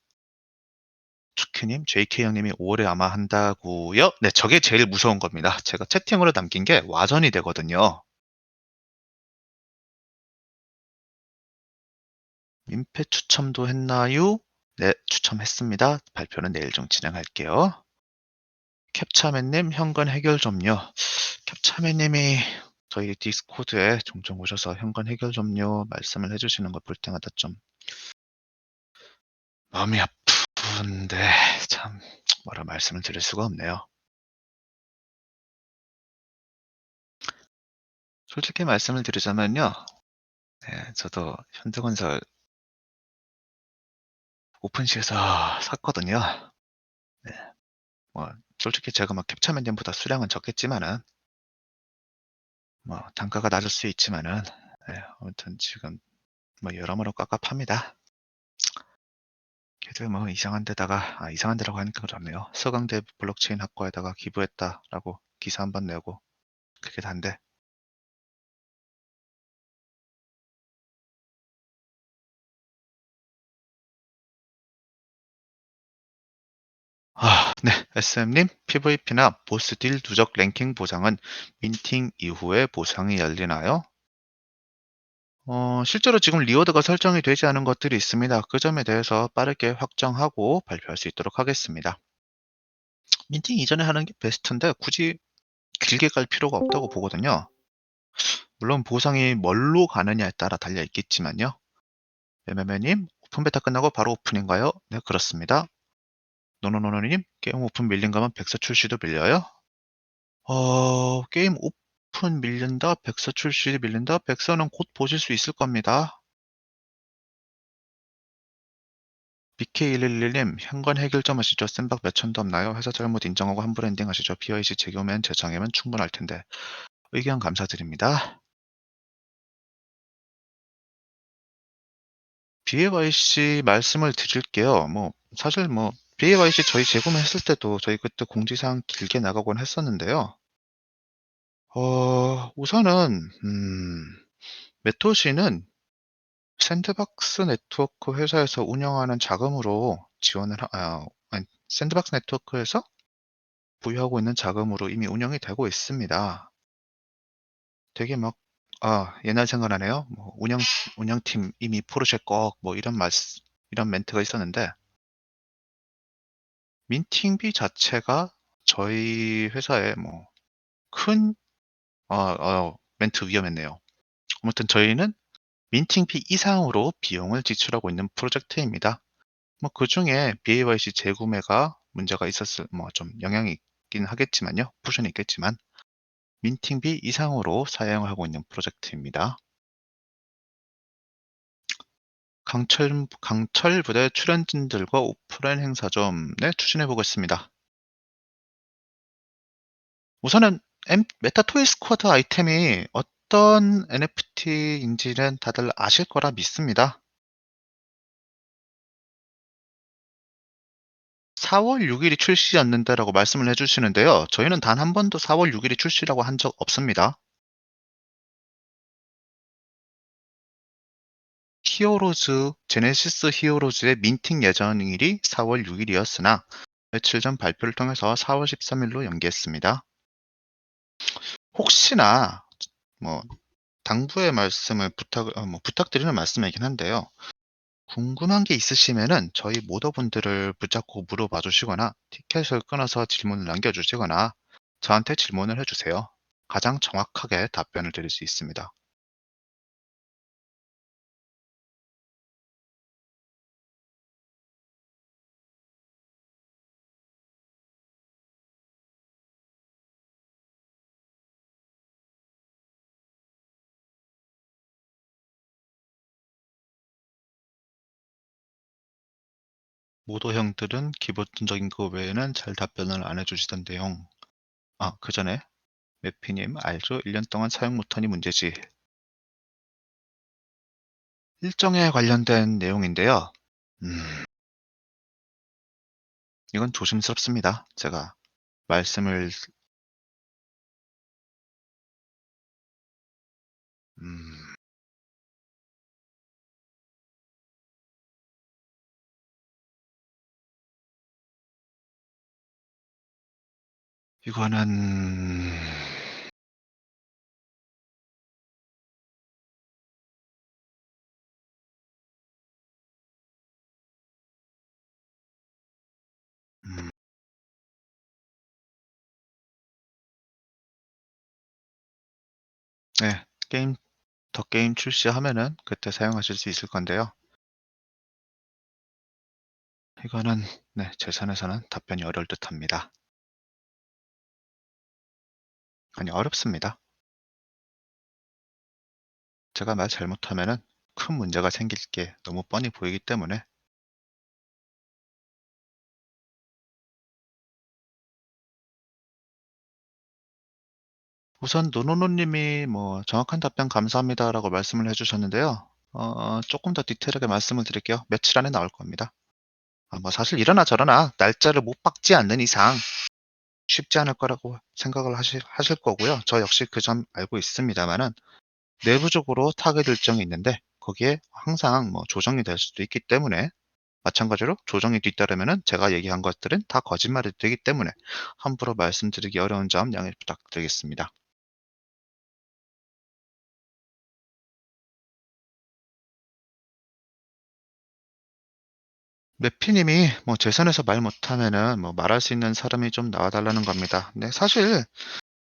A: 추키님, JK 형님이 5 월에 아마 한다고요? 네, 저게 제일 무서운 겁니다. 제가 채팅으로 남긴 게 와전이 되거든요. 민폐 추첨도 했나요? 네, 추첨했습니다. 발표는 내일 중 진행할게요. 캡차맨님, 현관 해결 좀요. 캡차맨님이 저희 디스코드에 종종 오셔서 현관 해결 좀요 말씀을 해주시는 거 볼 때마다 좀 마음이 아픈데, 참 뭐라 말씀을 드릴 수가 없네요. 솔직히 말씀을 드리자면요. 네, 저도 현대건설 오픈시에서 샀거든요. 네. 뭐 솔직히 제가 막 캡처맨님보다 수량은 적겠지만은, 단가가 낮을 수 있지만은, 네, 아무튼 지금 여러모로 깝깝합니다. 걔들 이상한 데다가, 이상한 데라고 하니까 그렇네요. 서강대 블록체인 학과에다가 기부했다라고 기사 한번 내고 그게 단데. 네. SM님, PVP나 보스딜 누적 랭킹 보상은 민팅 이후에 보상이 열리나요? 실제로 지금 리워드가 설정이 되지 않은 것들이 있습니다. 그 점에 대해서 빠르게 확정하고 발표할 수 있도록 하겠습니다. 민팅 이전에 하는 게 베스트인데 굳이 길게 갈 필요가 없다고 보거든요. 물론 보상이 뭘로 가느냐에 따라 달려 있겠지만요. 매매매님, 오픈 베타 끝나고 바로 오픈인가요? 네, 그렇습니다. 노노노노님, 게임 오픈 밀린 가면 백서 출시도 밀려요? 게임 오픈 밀린다, 백서 출시 밀린다, 백서는 곧 보실 수 있을 겁니다. BK111님, 현관 해결점 하시죠? 쌤박 몇 천도 없나요? 회사 잘못 인정하고 환불 엔딩 하시죠? BYC 재교면 재정하면 충분할 텐데. 의견 감사드립니다. BAYC 말씀을 드릴게요. 사실 BAYC 저희 재구매했을 때도 저희 그때 공지사항 길게 나가곤 했었는데요. 우선은, 메토시는 샌드박스 네트워크 회사에서 운영하는 자금으로 아니, 샌드박스 네트워크에서 보유하고 있는 자금으로 이미 운영이 되고 있습니다. 되게 옛날 생각나네요. 운영팀 이미 포르쉐 꺽, 이런 멘트가 있었는데, 민팅비 자체가 저희 회사에 큰, 멘트 위험했네요. 아무튼 저희는 민팅비 이상으로 비용을 지출하고 있는 프로젝트입니다. 그중에 BAYC 재구매가 문제가 있었을, 좀 영향이 있긴 하겠지만요. 쿠션이 있겠지만, 민팅비 이상으로 사용을 하고 있는 프로젝트입니다. 강철 부대 출연진들과 오프라인 행사 좀, 네, 추진해 보겠습니다. 우선은 메타 토이 스쿼드 아이템이 어떤 NFT인지는 다들 아실 거라 믿습니다. 4월 6일이 출시였는데라고 말씀을 해주시는데요. 저희는 단 한 번도 4월 6일이 출시라고 한 적 없습니다. 제네시스 히어로즈의 민팅 예정일이 4월 6일이었으나 며칠 전 발표를 통해서 4월 13일로 연기했습니다. 혹시나 뭐 당부의 말씀을 부탁드리는 말씀이긴 한데요. 궁금한 게 있으시면은 저희 모더분들을 붙잡고 물어봐 주시거나 티켓을 끊어서 질문을 남겨 주시거나 저한테 질문을 해 주세요. 가장 정확하게 답변을 드릴 수 있습니다. 모도형들은 기본적인 거 외에는 잘 답변을 안 해주시던데요. 그 전에 매피님 알죠? 1년 동안 사용 못하니 문제지. 일정에 관련된 내용인데요. 음, 이건 조심스럽습니다. 제가 말씀을 음, 이거는 음, 네, 더 게임 출시하면은 그때 사용하실 수 있을 건데요. 이거는 네, 제 선에서는 답변이 어려울 듯합니다. 아니 어렵습니다. 제가 말 잘못하면은 큰 문제가 생길 게 너무 뻔히 보이기 때문에 우선 노노노님이 뭐 "정확한 답변 감사합니다."라고 말씀을 해 주셨는데요. 쪼끔 더 디테일하게 말씀을 드릴게요. 며칠 안에 나올 겁니다. 뭐 사실 이러나 저러나 날짜를 못 박지 않는 이상 쉽지 않을 거라고 생각을 하실 거고요. 저 역시 그 점 알고 있습니다마는 내부적으로 타겟 일정이 있는데 거기에 항상 뭐 조정이 될 수도 있기 때문에 마찬가지로 조정이 뒤따르면은 제가 얘기한 것들은 다 거짓말이 되기 때문에 함부로 말씀드리기 어려운 점 양해 부탁드리겠습니다. 매피님이 뭐 제 선에서 말 못하면은 뭐 말할 수 있는 사람이 좀 나와 달라는 겁니다. 근데 사실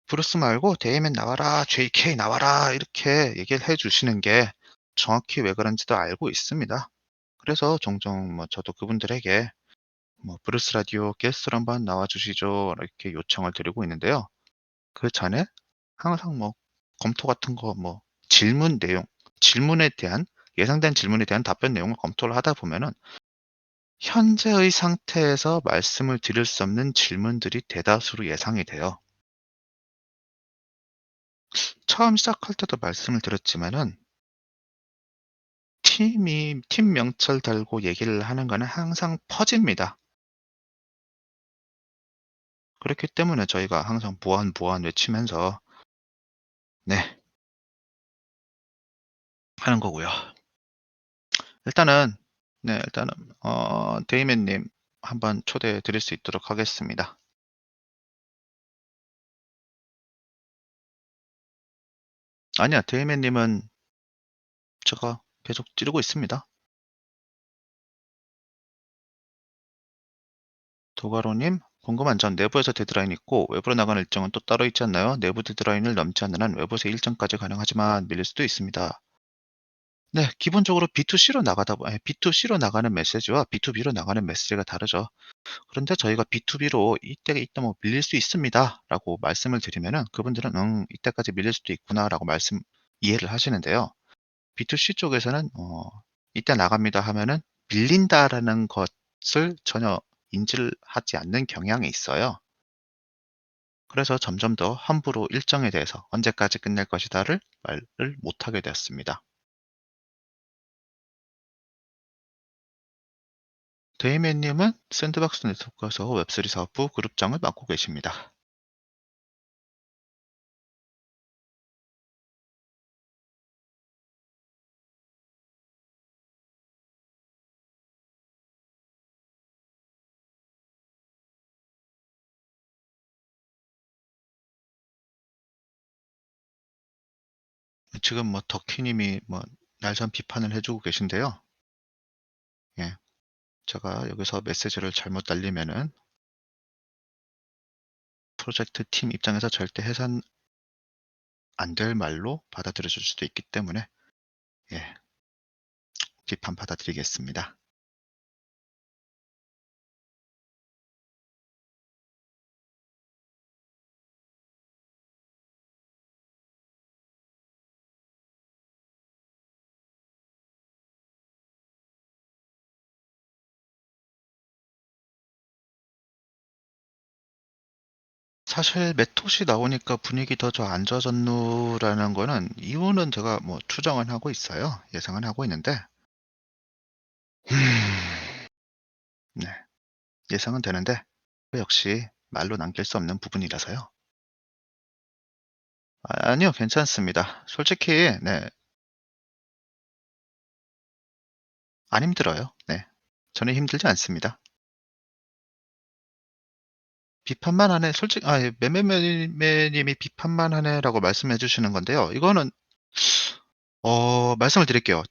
A: 브루스 말고 "데이맨 나와라. JK 나와라." 이렇게 얘기를 해 주시는 게 정확히 왜 그런지도 알고 있습니다. 그래서 종종 뭐 저도 그분들에게 뭐 "브루스 라디오 게스트로 한번 나와 주시죠." 이렇게 요청을 드리고 있는데요. 그전에 항상 뭐 검토 같은 거 뭐 질문 내용, 질문에 대한 예상된 질문에 대한 답변 내용을 검토를 하다 보면은 현재의 상태에서 말씀을 드릴 수 없는 질문들이 대다수로 예상이 돼요. 처음 시작할 때도 말씀을 드렸지만은 팀 명찰 달고 얘기를 하는 거는 항상 퍼집니다. 그렇기 때문에 저희가 항상 "보안, 보안." 외치면서 네 하는 거고요. 일단은 일단은 데이맨 님 한번 초대해 드릴 수 있도록 하겠습니다. 아니야, 데이맨 님은 제가 계속 찌르고 있습니다. 도가로 님, 궁금한 점 내부에서 데드라인이 있고 외부로 나가는 일정은 또 따로 있지 않나요? 내부 데드라인을 넘지 않는 한 외부에서 일정까지 가능하지만 밀릴 수도 있습니다. 네, 기본적으로 B2C로 B2C로 나가는 메시지와 B2B로 나가는 메시지가 다르죠. 그런데 저희가 B2B로 이때 뭐 밀릴 수 있습니다라고 말씀을 드리면은 그분들은 이때까지 밀릴 수도 있구나라고 이해를 하시는데요. B2C 쪽에서는 이때 나갑니다 하면은 밀린다라는 것을 전혀 인지를 하지 않는 경향이 있어요. 그래서 점점 더 함부로 일정에 대해서 "언제까지 끝낼 것이다."를 말을 못하게 되었습니다. 데이맨 님은 샌드박스 네트워크에서 웹3 사업부 그룹장을 맡고 계십니다. 지금 뭐 덕희 님이 뭐 날선 비판을 해 주고 계신데요. 예. 제가 여기서 메시지를 잘못 날리면은 프로젝트 팀 입장에서 절대 안 될 말로 받아들여질 수도 있기 때문에 예 비판 받아들이겠습니다. 사실 메톳이 나오니까 분위기 더 안 좋아졌누라는 거는 이유는 제가 뭐 추정은 하고 있어요. 예상은 하고 있는데 네 예상은 되는데 역시 말로 남길 수 없는 부분이라서요. 아니요. 괜찮습니다. 솔직히 네 안 힘들어요. 네. 저는 힘들지 않습니다. 비판만 하네 솔직 예 매매매 님이 "비판만 하네."라고 말씀해 주시는 건데요. 이거는 말씀을 드릴게요.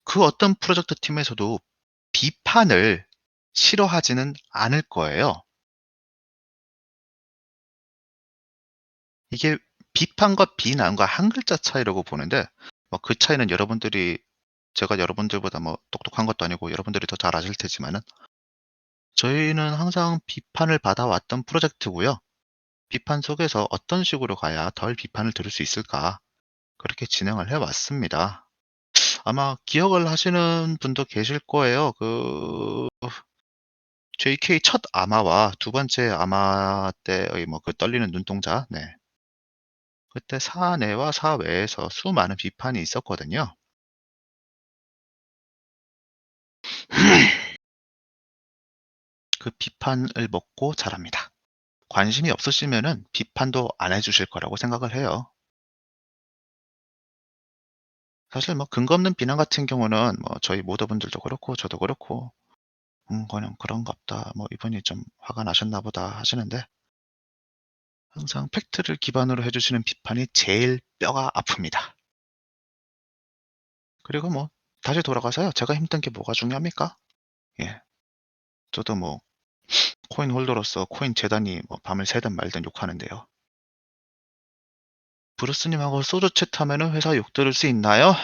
A: 그 어떤 프로젝트 팀에서도 비판을 싫어하지는 않을 거예요. 이게 비판과 비난과 한 글자 차이라고 보는데 뭐 그 차이는 여러분들이 제가 여러분들보다 뭐 똑똑한 것도 아니고 여러분들이 더 잘 아실 테지만은 저희는 항상 비판을 받아왔던 프로젝트고요. 비판 속에서 '어떤 식으로 가야 덜 비판을 들을 수 있을까?' 그렇게 진행을 해 왔습니다. 아마 기억을 하시는 분도 계실 거예요. JK 첫 아마와 두 번째 아마 때의 뭐 그 떨리는 눈동자 네. 그때 사내와 사외에서 수많은 비판이 있었거든요. 그 비판을 먹고 자랍니다. 관심이 없으시면은 비판도 안 해 주실 거라고 생각을 해요. 사실 뭐 근거 없는 비난 같은 경우는 뭐 저희 모더분들도 그렇고 저도 그렇고 그냥 그런갑다. 뭐 '이분이 좀 화가 나셨나 보다.' 하시는데 항상 팩트를 기반으로 해 주시는 비판이 제일 뼈가 아픕니다. 그리고 뭐 다시 돌아가서요. 제가 힘든 게 뭐가 중요합니까? 예. 저도 뭐 코인 홀더로서 코인 재단이 뭐 밤을 새든 말든 욕하는데요. "브루스님하고 소주 챗하면은 회사 욕 들을 수 있나요?"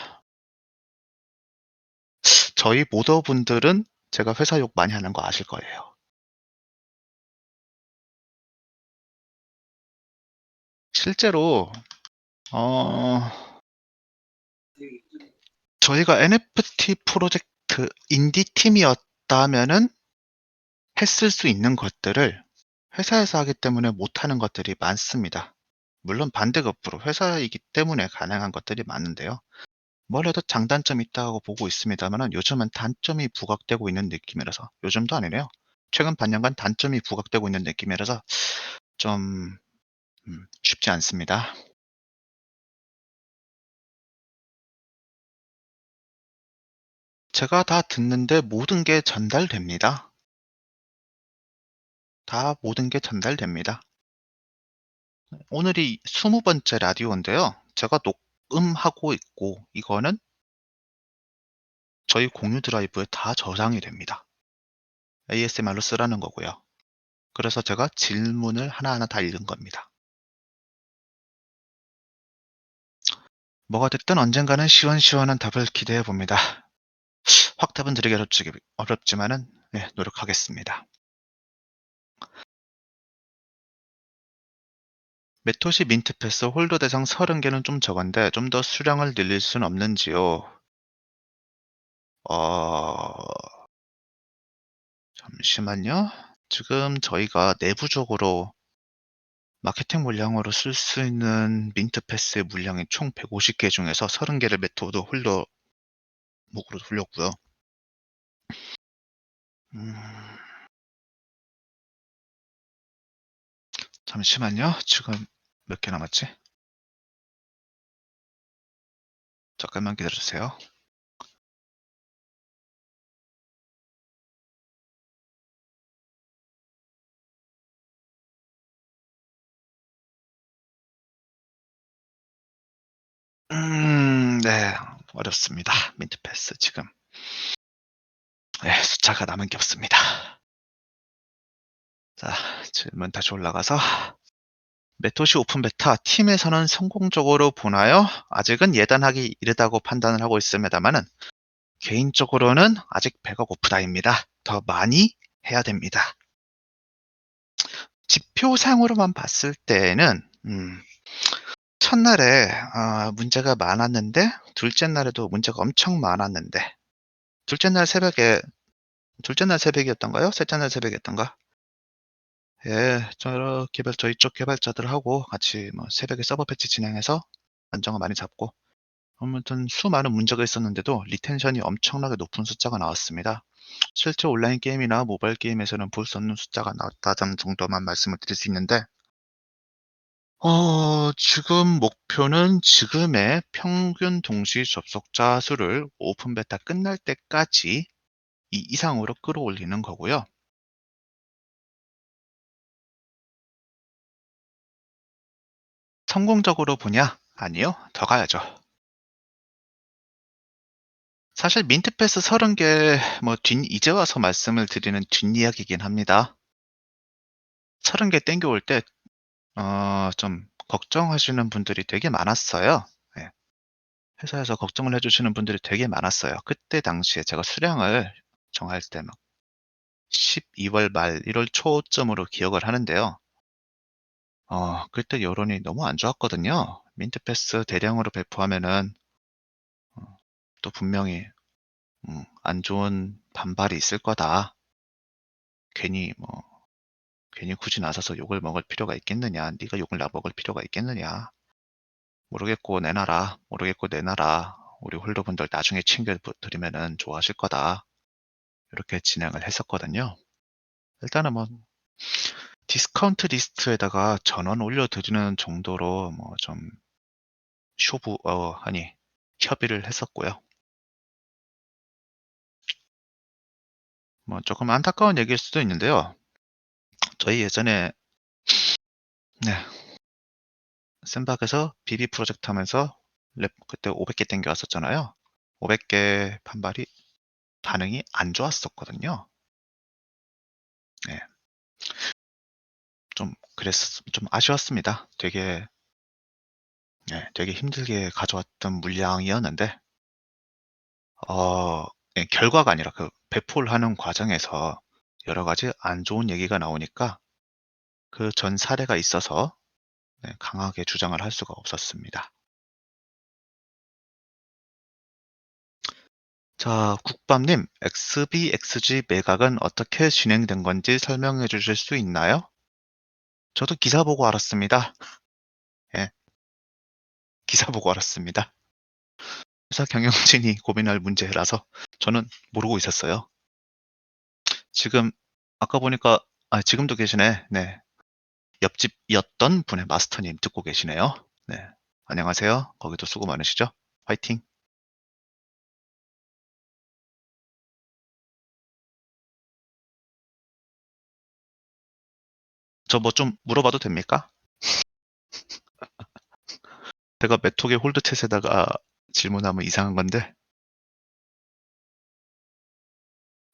A: 저희 모더분들은 제가 회사 욕 많이 하는 거 아실 거예요. 실제로 어 저희가 NFT 프로젝트 인디 팀이었다면은 했을 수 있는 것들을 회사에서 하기 때문에 못하는 것들이 많습니다. 물론 반대급부로 회사이기 때문에 가능한 것들이 많은데요. 뭘 해도 장단점이 있다고 보고 있습니다만은 요즘은 단점이 부각되고 있는 느낌이라서 요즘도 아니래요. 최근 반년간 단점이 부각되고 있는 느낌이라서 좀 쉽지 않습니다. 제가 다 듣는데 모든 게 전달됩니다. 다 모든 게 전달됩니다. 오늘이 20 번째 라디오인데요. 제가 녹음하고 있고 이거는 저희 공유 드라이브에 다 저장이 됩니다. ASMR로 쓰라는 거고요. 그래서 제가 질문을 하나하나 다 읽은 겁니다. 뭐가 됐든 언젠가는 시원시원한 답을 기대해 봅니다. 확답은 드리기 어렵지만은 네 노력하겠습니다. 메토시 민트패스 홀더 대상 30 개는 좀 적은데 좀 더 수량을 늘릴 수는 없는지요? 어 잠시만요. 지금 저희가 내부적으로 마케팅 물량으로 쓸 수 있는 민트패스의 물량이 총 150개 중에서 30 개를 메토드 홀더 목으로 돌렸고요. 음 잠시만요. 지금 몇 개 남았지? 잠깐만 기다려 주세요. 네. 어렵습니다. 민트패스 지금 숫자가 남은 게 없습니다. 자 질문 다시 올라가서 메토시 오픈 베타 팀에서는 성공적으로 보나요? 아직은 예단하기 이르다고 판단을 하고 있습니다만은 개인적으로는 아직 배가 고프다입니다. 더 많이 해야 됩니다. 지표상으로만 봤을 때는 첫날에 문제가 많았는데 둘째 날에도 문제가 엄청 많았는데 둘째 날 새벽에 둘째 날 새벽이었던가요? 셋째 날 새벽이었던가? 예. 저희 쪽 개발자들하고 같이 뭐 새벽에 서버 패치 진행해서 안정을 많이 잡고 아무튼 수많은 문제가 있었는데도 리텐션이 엄청나게 높은 숫자가 나왔습니다. 실제 온라인 게임이나 모바일 게임에서는 볼 수 없는 숫자가 나왔다는 정도만 말씀을 드릴 수 있는데 지금 목표는 지금의 평균 동시 접속자 수를 오픈 베타 끝날 때까지 이 이상으로 끌어올리는 거고요. 성공적으로 보냐? 아니요. 더 가야죠. 사실 민트패스 30개 뭐 이제 와서 말씀을 드리는 뒷이야기이긴 합니다. 30개 땡겨올 때 좀 걱정하시는 분들이 되게 많았어요. 예. 회사에서 걱정을 해 주시는 분들이 되게 많았어요. 그때 당시에 제가 수량을 정할 때 막 12월 말 1월 초쯤으로 기억을 하는데요. 그때 여론이 너무 안 좋았거든요. 민트패스 대량으로 배포하면은 또 분명히 안 좋은 반발이 있을 거다. 괜히 뭐 괜히 굳이 나서서 욕을 먹을 필요가 있겠느냐. 네가 욕을 먹을 필요가 있겠느냐. 모르겠고 내놔라. 모르겠고 내놔라. 우리 홀더분들 나중에 챙겨 드리면은 좋아하실 거다. 이렇게 진행을 했었거든요. 일단은 뭐 디스카운트 리스트에다가 전원 올려 드리는 정도로 뭐 좀 쇼부 아니 협의를 했었고요. 뭐 조금 안타까운 얘기일 수도 있는데요. 저희 예전에 네 샌박에서 BB 프로젝트 하면서 랩 그때 500개 땡겨 왔었잖아요. 500개 반발이 반응이 안 좋았었거든요. 네. 좀 아쉬웠습니다. 되게 힘들게 가져왔던 물량이었는데 어 결과가 아니라 그 배포를 하는 과정에서 여러 가지 안 좋은 얘기가 나오니까 그 전 사례가 있어서 강하게 주장을 할 수가 없었습니다. 자, 국밥님, XBXG 매각은 어떻게 진행된 건지 설명해 주실 수 있나요? 저도 기사 보고 알았습니다. 예, 기사 보고 알았습니다. 회사 경영진이 고민할 문제라서 저는 모르고 있었어요. 지금 아까 보니까 지금도 계시네. 네. 옆집이었던 분의 마스터님 듣고 계시네요. 네. 안녕하세요. 거기도 수고 많으시죠? 화이팅. 저 뭐 좀 물어봐도 됩니까? 제가 메톡의 홀드챗에다가 질문하면 이상한 건데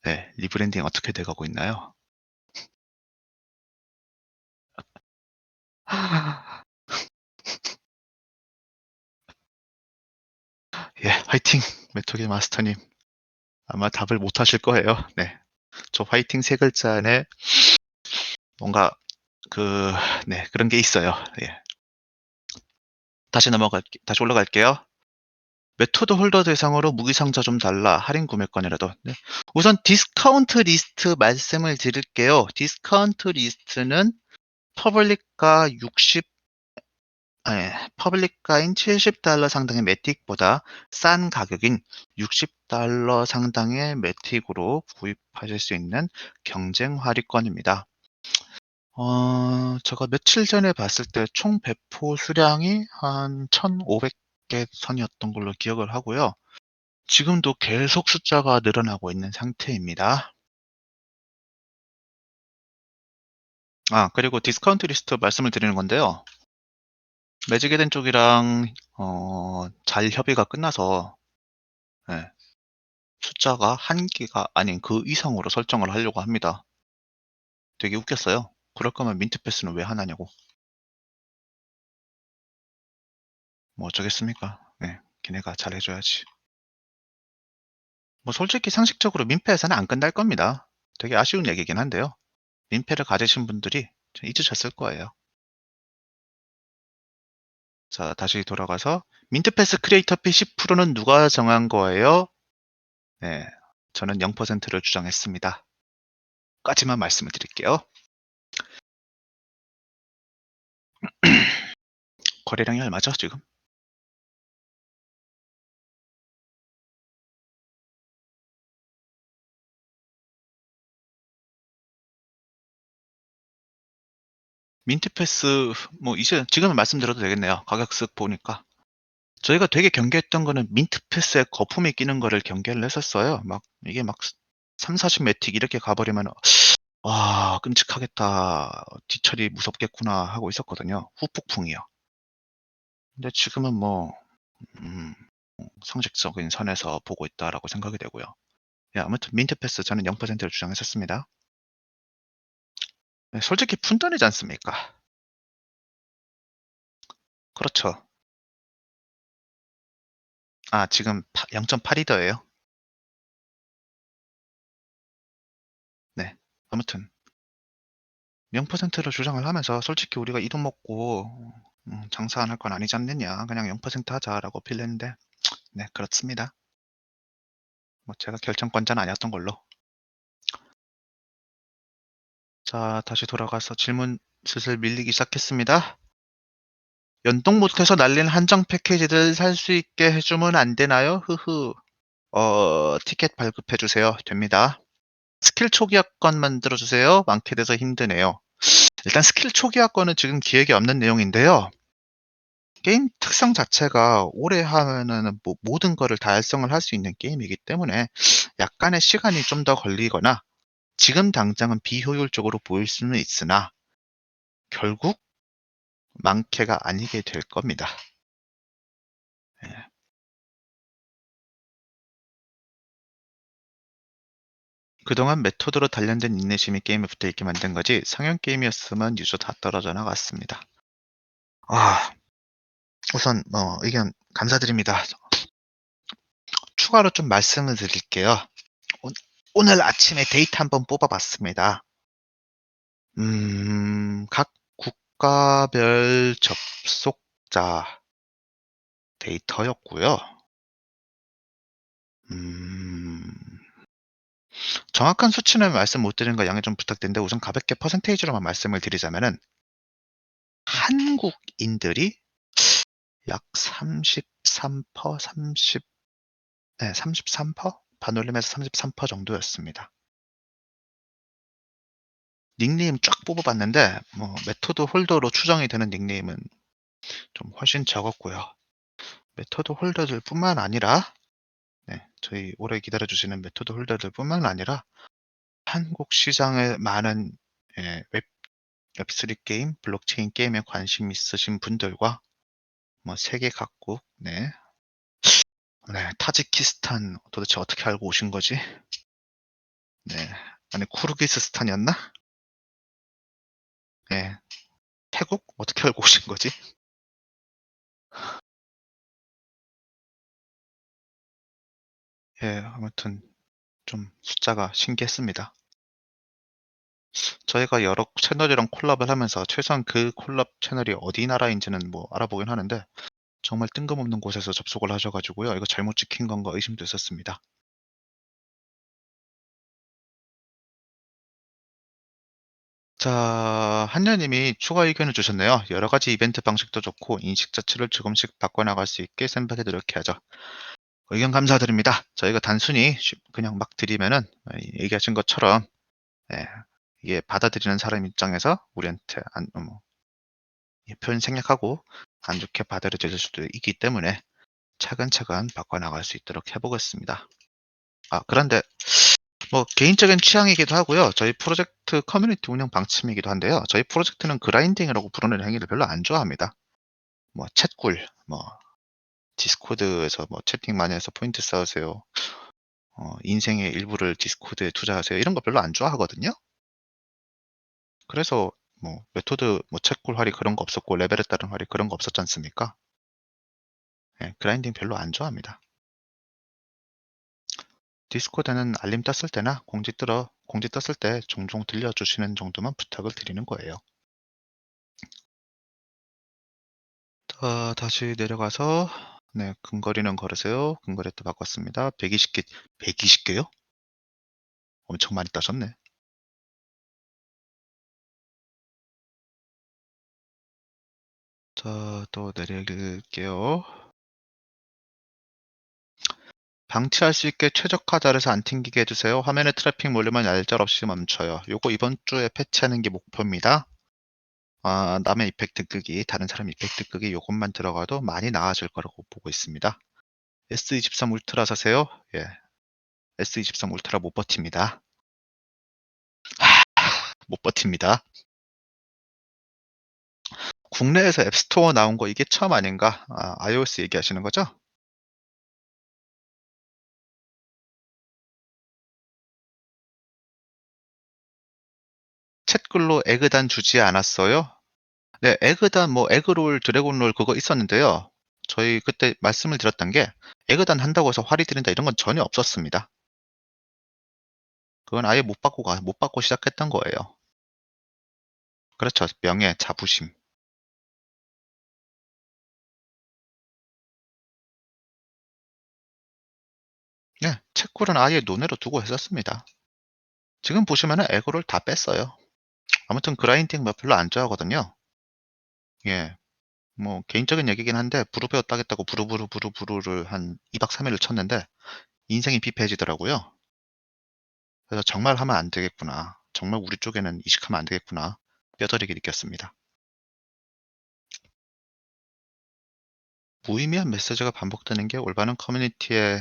A: 네. 리브랜딩 어떻게 돼 가고 있나요? 예. 화이팅. 메톡의 마스터님. 아마 답을 못 하실 거예요. 네. 저 화이팅 3 글자 안에 뭔가 그 그런 게 있어요. 예. 다시 올라갈게요. 메토드 홀더 대상으로 무기 상자 좀 달라. 할인 구매권이라도. 네. 우선 디스카운트 리스트 말씀을 드릴게요. 디스카운트 리스트는 퍼블릭가 60 퍼블릭가인 $70 상당의 매틱보다 싼 가격인 $60 상당의 매틱으로 구입하실 수 있는 경쟁 할인권입니다. 제가 며칠 전에 봤을 때 총 배포 수량이 한 1,500개 선이었던 걸로 기억을 하고요. 지금도 계속 숫자가 늘어나고 있는 상태입니다. 그리고 디스카운트 리스트 말씀을 드리는 건데요. 매직 에덴 쪽이랑 잘 협의가 끝나서 예, 숫자가 한 개가 아닌 그 이상으로 설정을 하려고 합니다. 되게 웃겼어요. 그럴 거면 민트 패스는 왜 하나냐고. 뭐 어쩌겠습니까? 네. 걔네가 잘해 줘야지. 뭐 솔직히 상식적으로 민폐에서는 안 끝날 겁니다. 되게 아쉬운 얘기긴 한데요. 민폐를 가지신 분들이 좀 잊으셨을 거예요. 자, 다시 돌아가서 민트패스 크리에이터 피 10%는 누가 정한 거예요? 네. 저는 0%를 주장했습니다. 까지만 말씀을 드릴게요. 거래량이 얼마죠, 지금? 민트패스 뭐 이제 지금은 말씀드려도 되겠네요. 가격 쓱 보니까. 저희가 되게 경계했던 거는 민트패스에 거품이 끼는 거를 경계를 했었어요. 막 이게 막 30-40 매틱 이렇게 가 버리면 '와 끔찍하겠다. 뒤처리 무섭겠구나.' 하고 있었거든요. 후폭풍이요. 근데 지금은 뭐 음 '상식적인 선에서 보고 있다.'라고 생각이 되고요. 예 아무튼 민트패스 저는 0%를 주장했었습니다. 네 솔직히 푼돈이지 않습니까? 그렇죠. 아 지금 0.8 이더예요. 네. 아무튼 0%를 주장을 하면서 솔직히 우리가 이 돈 먹고 장사 안 할 건 아니지 않느냐. 그냥 0% 하자라고 어필했는데 네 그렇습니다. 뭐 제가 결정권자는 아니었던 걸로. 자 다시 돌아가서 질문 슬슬 밀리기 시작했습니다. "연동 못해서 날린 한정 패키지들 살 수 있게 해 주면 안 되나요? 흐흐." 티켓 발급해 주세요. 됩니다. 스킬 초기화권 만들어 주세요. 많게 돼서 힘드네요. 일단 스킬 초기화권은 지금 기획에 없는 내용인데요. 게임 특성 자체가 오래 하면은 뭐 모든 거를 달성을 할 수 있는 게임이기 때문에 약간의 시간이 좀 더 걸리거나 지금 당장은 비효율적으로 보일 수는 있으나 결국 많게가 아니게 될 겁니다. 예. 그동안 메토드로 단련된 인내심이 게임에 붙어 있게 만든 거지 성형 게임이었으면 유저 다 떨어져 나갔습니다. 아 우선 의견 감사드립니다. 추가로 좀 말씀을 드릴게요. 오 오늘 아침에 데이터 한번 뽑아 봤습니다. 각 국가별 접속자 데이터였고요. 음 정확한 수치는 말씀 못 드리는 거 양해 좀 부탁드리는데 우선 가볍게 퍼센테이지로만 말씀을 드리자면은 한국인들이 약 33% 30 네 33% 반올림해서 33% 정도였습니다. 닉네임 쫙 뽑아 봤는데 뭐 메토드 홀더로 추정이 되는 닉네임은 좀 훨씬 적었고요. 메토드 홀더들 뿐만 아니라 네 저희 오래 기다려 주시는 메토드 홀더들 뿐만 아니라 한국 시장에 많은 예 웹3 게임, 블록체인 게임에 관심 있으신 분들과 뭐 세계 각국 타지키스탄 도대체 어떻게 알고 오신 거지? 네. 아니 쿠르기스스탄이었나? 예. 태국? 어떻게 알고 오신 거지? 예. 아무튼 좀 숫자가 신기했습니다. 저희가 여러 채널이랑 콜랩을 하면서 최소한 그 콜랩 채널이 어디 나라인지는 뭐 알아보긴 하는데 정말 뜬금없는 곳에서 접속을 하셔 가지고요. 이거 잘못 찍힌 건가 의심도 있었습니다. 자, 한녀 님이 추가 의견을 주셨네요. "여러 가지 이벤트 방식도 좋고 인식 자체를 조금씩 바꿔 나갈 수 있게 생각에 노력해야죠." 의견 감사드립니다. 저희가 단순히 그냥 막 드리면은 얘기하신 것처럼 예 이게 받아들이는 사람 입장에서 우리한테 안 이 표현 생략하고 안 좋게 받아들여질 수도 있기 때문에 차근차근 바꿔 나갈 수 있도록 해 보겠습니다. 아 그런데 뭐 개인적인 취향이기도 하고요. 저희 프로젝트 커뮤니티 운영 방침이기도 한데요. 저희 프로젝트는 그라인딩이라고 부르는 행위를 별로 안 좋아합니다. 뭐 챗꿀, 뭐 디스코드에서 뭐 채팅 많이 해서 포인트 쌓으세요. 인생의 일부를 디스코드에 투자하세요. 이런 거 별로 안 좋아하거든요. 그래서 뭐 메토드 뭐 챗꿀 할인 그런 거 없었고 레벨에 따른 할인 그런 거 없었지 않습니까? 예, 그라인딩 별로 안 좋아합니다. 디스코드는 알림 떴을 때나 공지 떴을 때 종종 들려주시는 정도만 부탁을 드리는 거예요. 다시 내려가서 네, 근거리는 걸으세요. 근거리 또 바꿨습니다. 120개, 120개요? 엄청 많이 따셨네. 자, 또 내릴게요. 방치할 수 있게 최적화 잘해서 안 튕기게 해주세요. 화면에 트래픽 몰리면 얄짤없이 멈춰요. 요거 이번 주에 패치하는 게 목표입니다. 남의 이펙트 끄기, 다른 사람 이펙트 끄기 요것만 들어가도 많이 나아질 거라고 보고 있습니다. S23 울트라 사세요. 예, S23 울트라 못 버팁니다. 못 버팁니다. 국내에서 앱스토어 나온 거 이게 처음 아닌가? iOS 얘기하시는 거죠? 챗글로 에그단 주지 않았어요? 네, 에그단 뭐 에그롤, 드래곤롤 그거 있었는데요. 저희 그때 말씀을 드렸던 게 에그단 한다고 해서 활이 들린다 이런 건 전혀 없었습니다. 그건 아예 못 받고 시작했던 거예요. 그렇죠. 명예, 자부심. 네, 책꿀은 아예 논외로 두고 했었습니다. 지금 보시면은 에그롤 다 뺐어요. 아무튼 그라인딩 뭐 별로 안 좋아하거든요. 예. 뭐 개인적인 얘기긴 한데 부르베어 따겠다고 부르부르부르부르를 한 2박 3일을 쳤는데 인생이 피폐해지더라고요. 그래서 '정말 하면 안 되겠구나. 정말 우리 쪽에는 이식하면 안 되겠구나.' 뼈저리게 느꼈습니다. 무의미한 메시지가 반복되는 게 올바른 커뮤니티에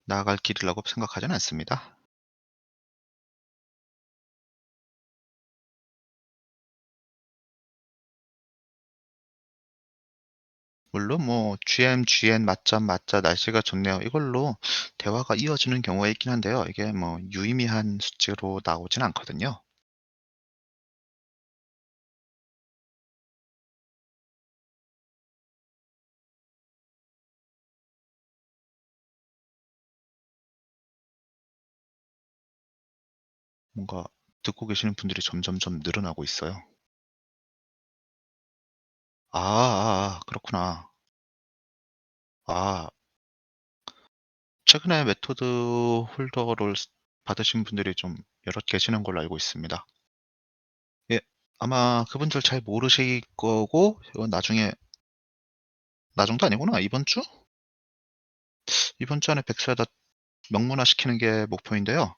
A: 나아갈 길이라고 생각하지는 않습니다. 물론 뭐 GM, GN 맞점, 맞자, 날씨가 좋네요. 이걸로 대화가 이어지는 경우가 있긴 한데요. 이게 뭐 유의미한 수치로 나오진 않거든요. 뭔가 듣고 계시는 분들이 점점점 늘어나고 있어요. 그렇구나. 아, 최근에 메토드 홀더를 받으신 분들이 좀 여럿 계시는 걸로 알고 있습니다. 예, 아마 그분들 잘 모르실 거고, 이건 나중도 아니구나. 이번 주? 이번 주 안에 백수에다 명문화 시키는 게 목표인데요.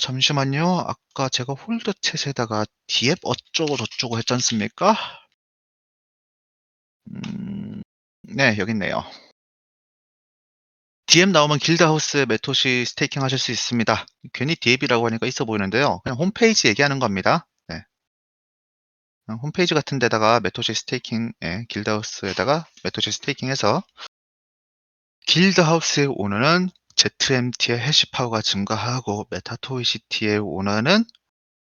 A: 잠시만요. 아까 제가 홀더 챗에다가 디앱 어쩌고 저쩌고 했지 않습니까? 네, 여기 있네요. DM 나오면 길드하우스 메토시 스테이킹 하실 수 있습니다. 괜히 디앱이라고 하니까 있어 보이는데요. 그냥 홈페이지 얘기하는 겁니다. 네. 그냥 홈페이지 같은 데다가 메토시 스테이킹, 예, 길드하우스에다가 메토시 스테이킹해서 길드하우스의 오너는 ZMT의 해시파워가 증가하고 메타토이시티의 오너는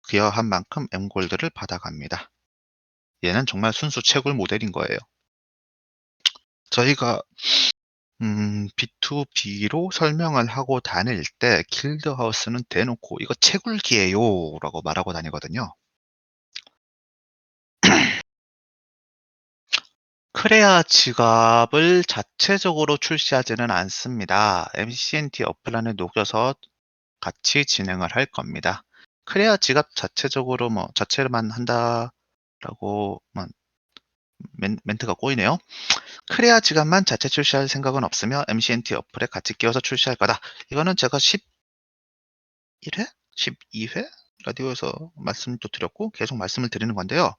A: 그여한 만큼 M골드를 받아갑니다. 얘는 정말 순수 채굴 모델인 거예요. 저희가 B2B로 설명을 하고 다닐 때 길드하우스는 대놓고 "이거 채굴기예요." 라고 말하고 다니거든요. 크레아 지갑을 자체적으로 출시하지는 않습니다. MCNT 어플 안에 녹여서 같이 진행을 할 겁니다. 크레아 지갑 자체적으로 뭐 자체만 한다라고만 멘트가 꼬이네요. 크레아 지갑만 자체 출시할 생각은 없으며 MCNT 어플에 같이 끼워서 출시할 거다. 이거는 제가 11회? 12회? 라디오에서 말씀도 드렸고 계속 말씀을 드리는 건데요.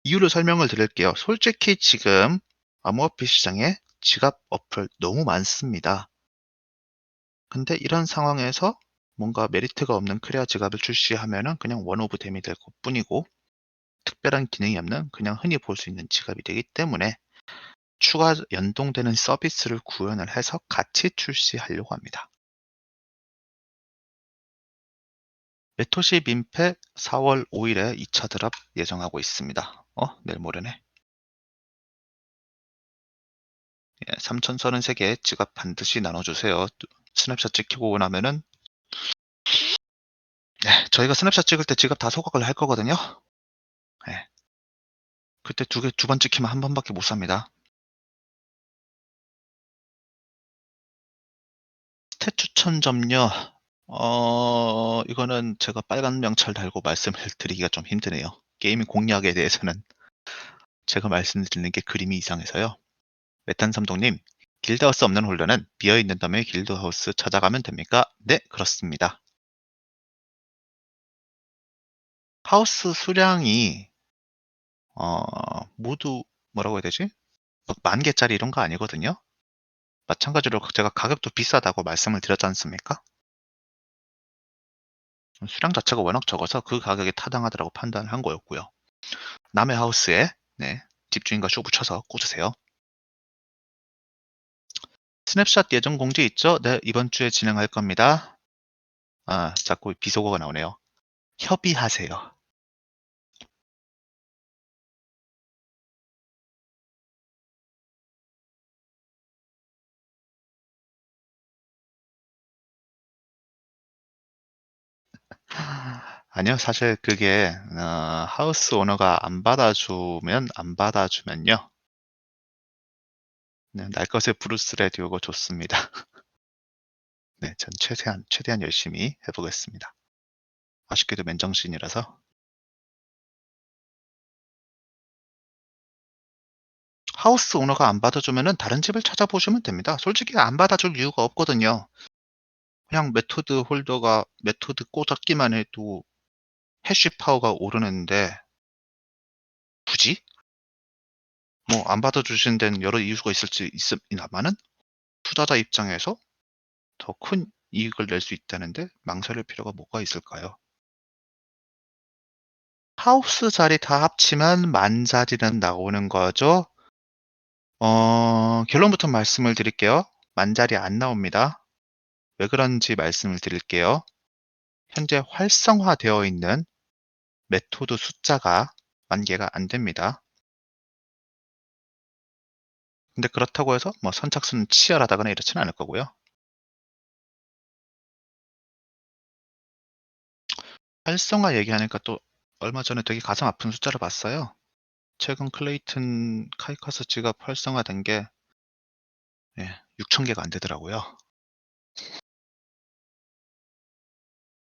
A: 이유를 설명을 드릴게요. 솔직히 지금 암호화폐 시장에 지갑 어플 너무 많습니다. 근데 이런 상황에서 뭔가 메리트가 없는 크레아 지갑을 출시하면은 그냥 원 오브 댐이 될 것뿐이고 특별한 기능이 없는 그냥 흔히 볼 수 있는 지갑이 되기 때문에 추가 연동되는 서비스를 구현을 해서 같이 출시하려고 합니다. 메토시 민폐 4월 5일에 2차 드랍 예정하고 있습니다. 내일 모레네. 예, 3033개 지갑 반드시 나눠주세요. 스냅샷 찍히고 나면은 네, 저희가 스냅샷 찍을 때 지갑 다 소각을 할 거거든요. 예. 그때 두 번 찍히면 한 번밖에 못 삽니다. 스탯 추천 점요. 이거는 제가 빨간 명찰 달고 말씀을 드리기가 좀 힘드네요. 게임 공략에 대해서는 제가 말씀드리는 게 그림이 이상해서요. 메탄삼동님, 길드하우스 없는 홀더는 비어있는 다음에 길드하우스 찾아가면 됩니까? 네, 그렇습니다. 하우스 수량이 모두 뭐라고 해야 되지? 막 10,000개짜리 이런 거 아니거든요. 마찬가지로 제가 가격도 비싸다고 말씀을 드렸지 않습니까? 수량 자체가 워낙 적어서 그 가격에 타당하다고 판단을 한 거였고요. 남의 하우스에 네, 집주인과 쇼 붙여서 꽂으세요. 스냅샷 예정 공지 있죠? 네, 이번 주에 진행할 겁니다. 아, 자꾸 비속어가 나오네요. 협의하세요. 아니요, 사실 그게 하우스 오너가 안 받아주면 안 받아주면요. 네, 날 것의 브루스 레디오가 좋습니다. 네, 전 최대한 열심히 해보겠습니다. 아쉽게도 맨정신이라서. 하우스 오너가 안 받아주면은 다른 집을 찾아보시면 됩니다. 솔직히 안 받아줄 이유가 없거든요. 그냥 메토드 꽂았기만 해도 해시 파워가 오르는데 굳이? 뭐 안 받아주신 데는 여러 이유가 있을지 있습니다만은 투자자 입장에서 더 큰 이익을 낼 수 있다는데 망설일 필요가 뭐가 있을까요? 하우스 자리 다 합치면 10,000자리는 나오는 거죠. 결론부터 말씀을 드릴게요. 10,000자리 안 나옵니다. 왜 그런지 말씀을 드릴게요. 현재 활성화되어 있는 메토드 숫자가 10,000개가 안 됩니다. 근데 그렇다고 해서 뭐 선착순 치열하다거나 이렇지는 않을 거고요. 활성화 얘기하니까 또 얼마 전에 되게 가슴 아픈 숫자를 봤어요. 최근 클레이튼 카이카스 지갑 활성화된 게 6,000개가 안 되더라고요.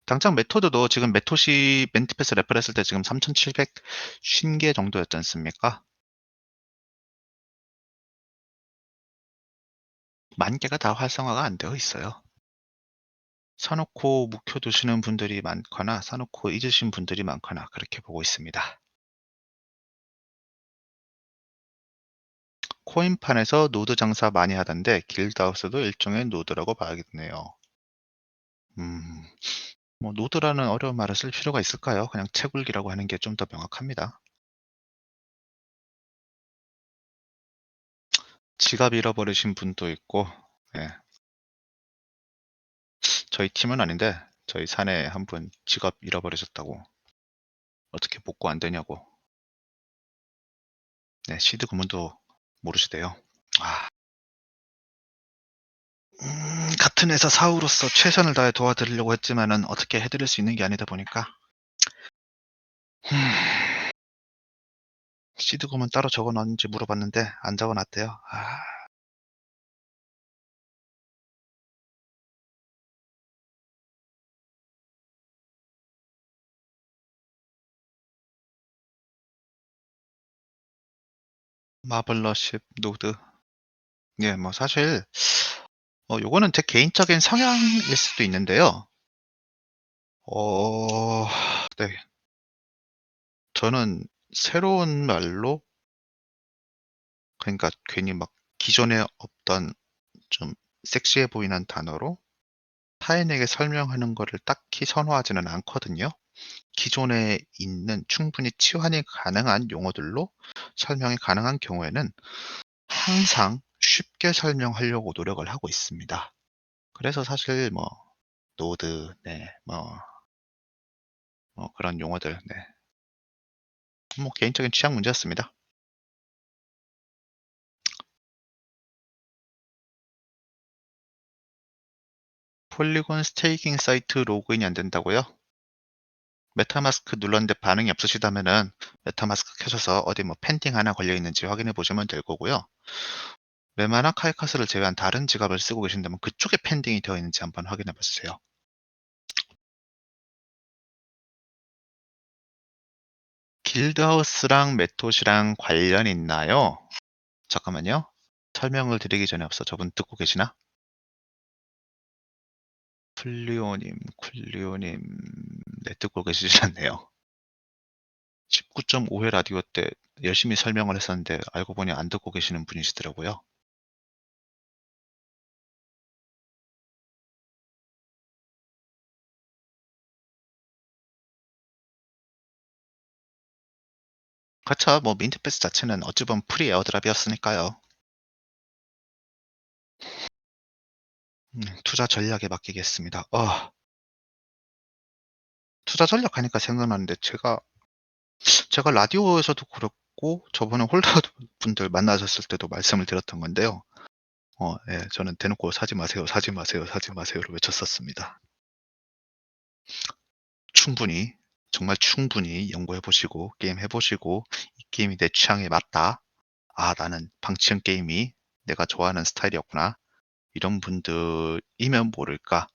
A: 당장 메토드도 지금 메토시 멘티패스 레퍼했을 때 지금 3,750개 정도였지 않습니까? 10,000개가 다 활성화가 안 되어 있어요. 사놓고 묵혀두시는 분들이 많거나 사놓고 잊으신 분들이 많거나 그렇게 보고 있습니다. 코인판에서 노드 장사 많이 하던데 길드하우스도 일종의 노드라고 봐야겠네요. 음, 뭐 노드라는 어려운 말을 쓸 필요가 있을까요? 그냥 채굴기라고 하는 게 좀 더 명확합니다. 지갑 잃어버리신 분도 있고, 예, 저희 팀은 아닌데 저희 사내에 한 분 지갑 잃어버리셨다고 어떻게 복구 안 되냐고. 네, 시드 구문도 모르시대요. 아, 같은 회사 사우로서 최선을 다해 도와드리려고 했지만은 어떻게 해드릴 수 있는 게 아니다 보니까 시드 구문 따로 적어놨는지 물어봤는데 안 적어놨대요. 아, 마블러십 노드. 예, 뭐 사실 요거는 제 개인적인 성향일 수도 있는데요. 어, 네, 저는 새로운 말로 그러니까 괜히 막 기존에 없던 좀 섹시해 보이는 단어로 타인에게 설명하는 거를 딱히 선호하지는 않거든요. 기존에 있는 충분히 치환이 가능한 용어들로 설명이 가능한 경우에는 항상 쉽게 설명하려고 노력을 하고 있습니다. 그래서 사실 뭐 노드, 네, 뭐 그런 용어들, 네, 뭐 개인적인 취향 문제였습니다. 폴리곤 스테이킹 사이트 로그인이 안 된다고요? 메타마스크 눌렀는데 반응이 없으시다면은 메타마스크 켜셔서 어디 뭐 펜딩 하나 걸려 있는지 확인해 보시면 될 거고요. 메마나 카이카스를 제외한 다른 지갑을 쓰고 계신다면 그쪽에 펜딩이 되어 있는지 한번 확인해 보세요. 길드하우스랑 메톳이랑 관련 있나요? 잠깐만요. 설명을 드리기 전에 앞서 저분 듣고 계시나? 쿨리오님, 네, 듣고 계시지 않네요. 19.5회 라디오 때 열심히 설명을 했었는데 알고 보니 안 듣고 계시는 분이시더라고요. 그쵸. 뭐 민트패스 자체는 어찌 보면 프리 에어드랍이었으니까요. 투자 전략에 맡기겠습니다. 투자 전략 하니까 생각나는데 제가 라디오에서도 그렇고 저번에 홀더 분들 만나셨을 때도 말씀을 드렸던 건데요. 예, 저는 대놓고 "사지 마세요, 사지 마세요, 사지 마세요."를 외쳤었습니다. 충분히, 정말 충분히 연구해 보시고 게임해 보시고 '이 게임이 내 취향에 맞다. 아 나는 방치형 게임이 내가 좋아하는 스타일이었구나.' 이런 분들이면 모를까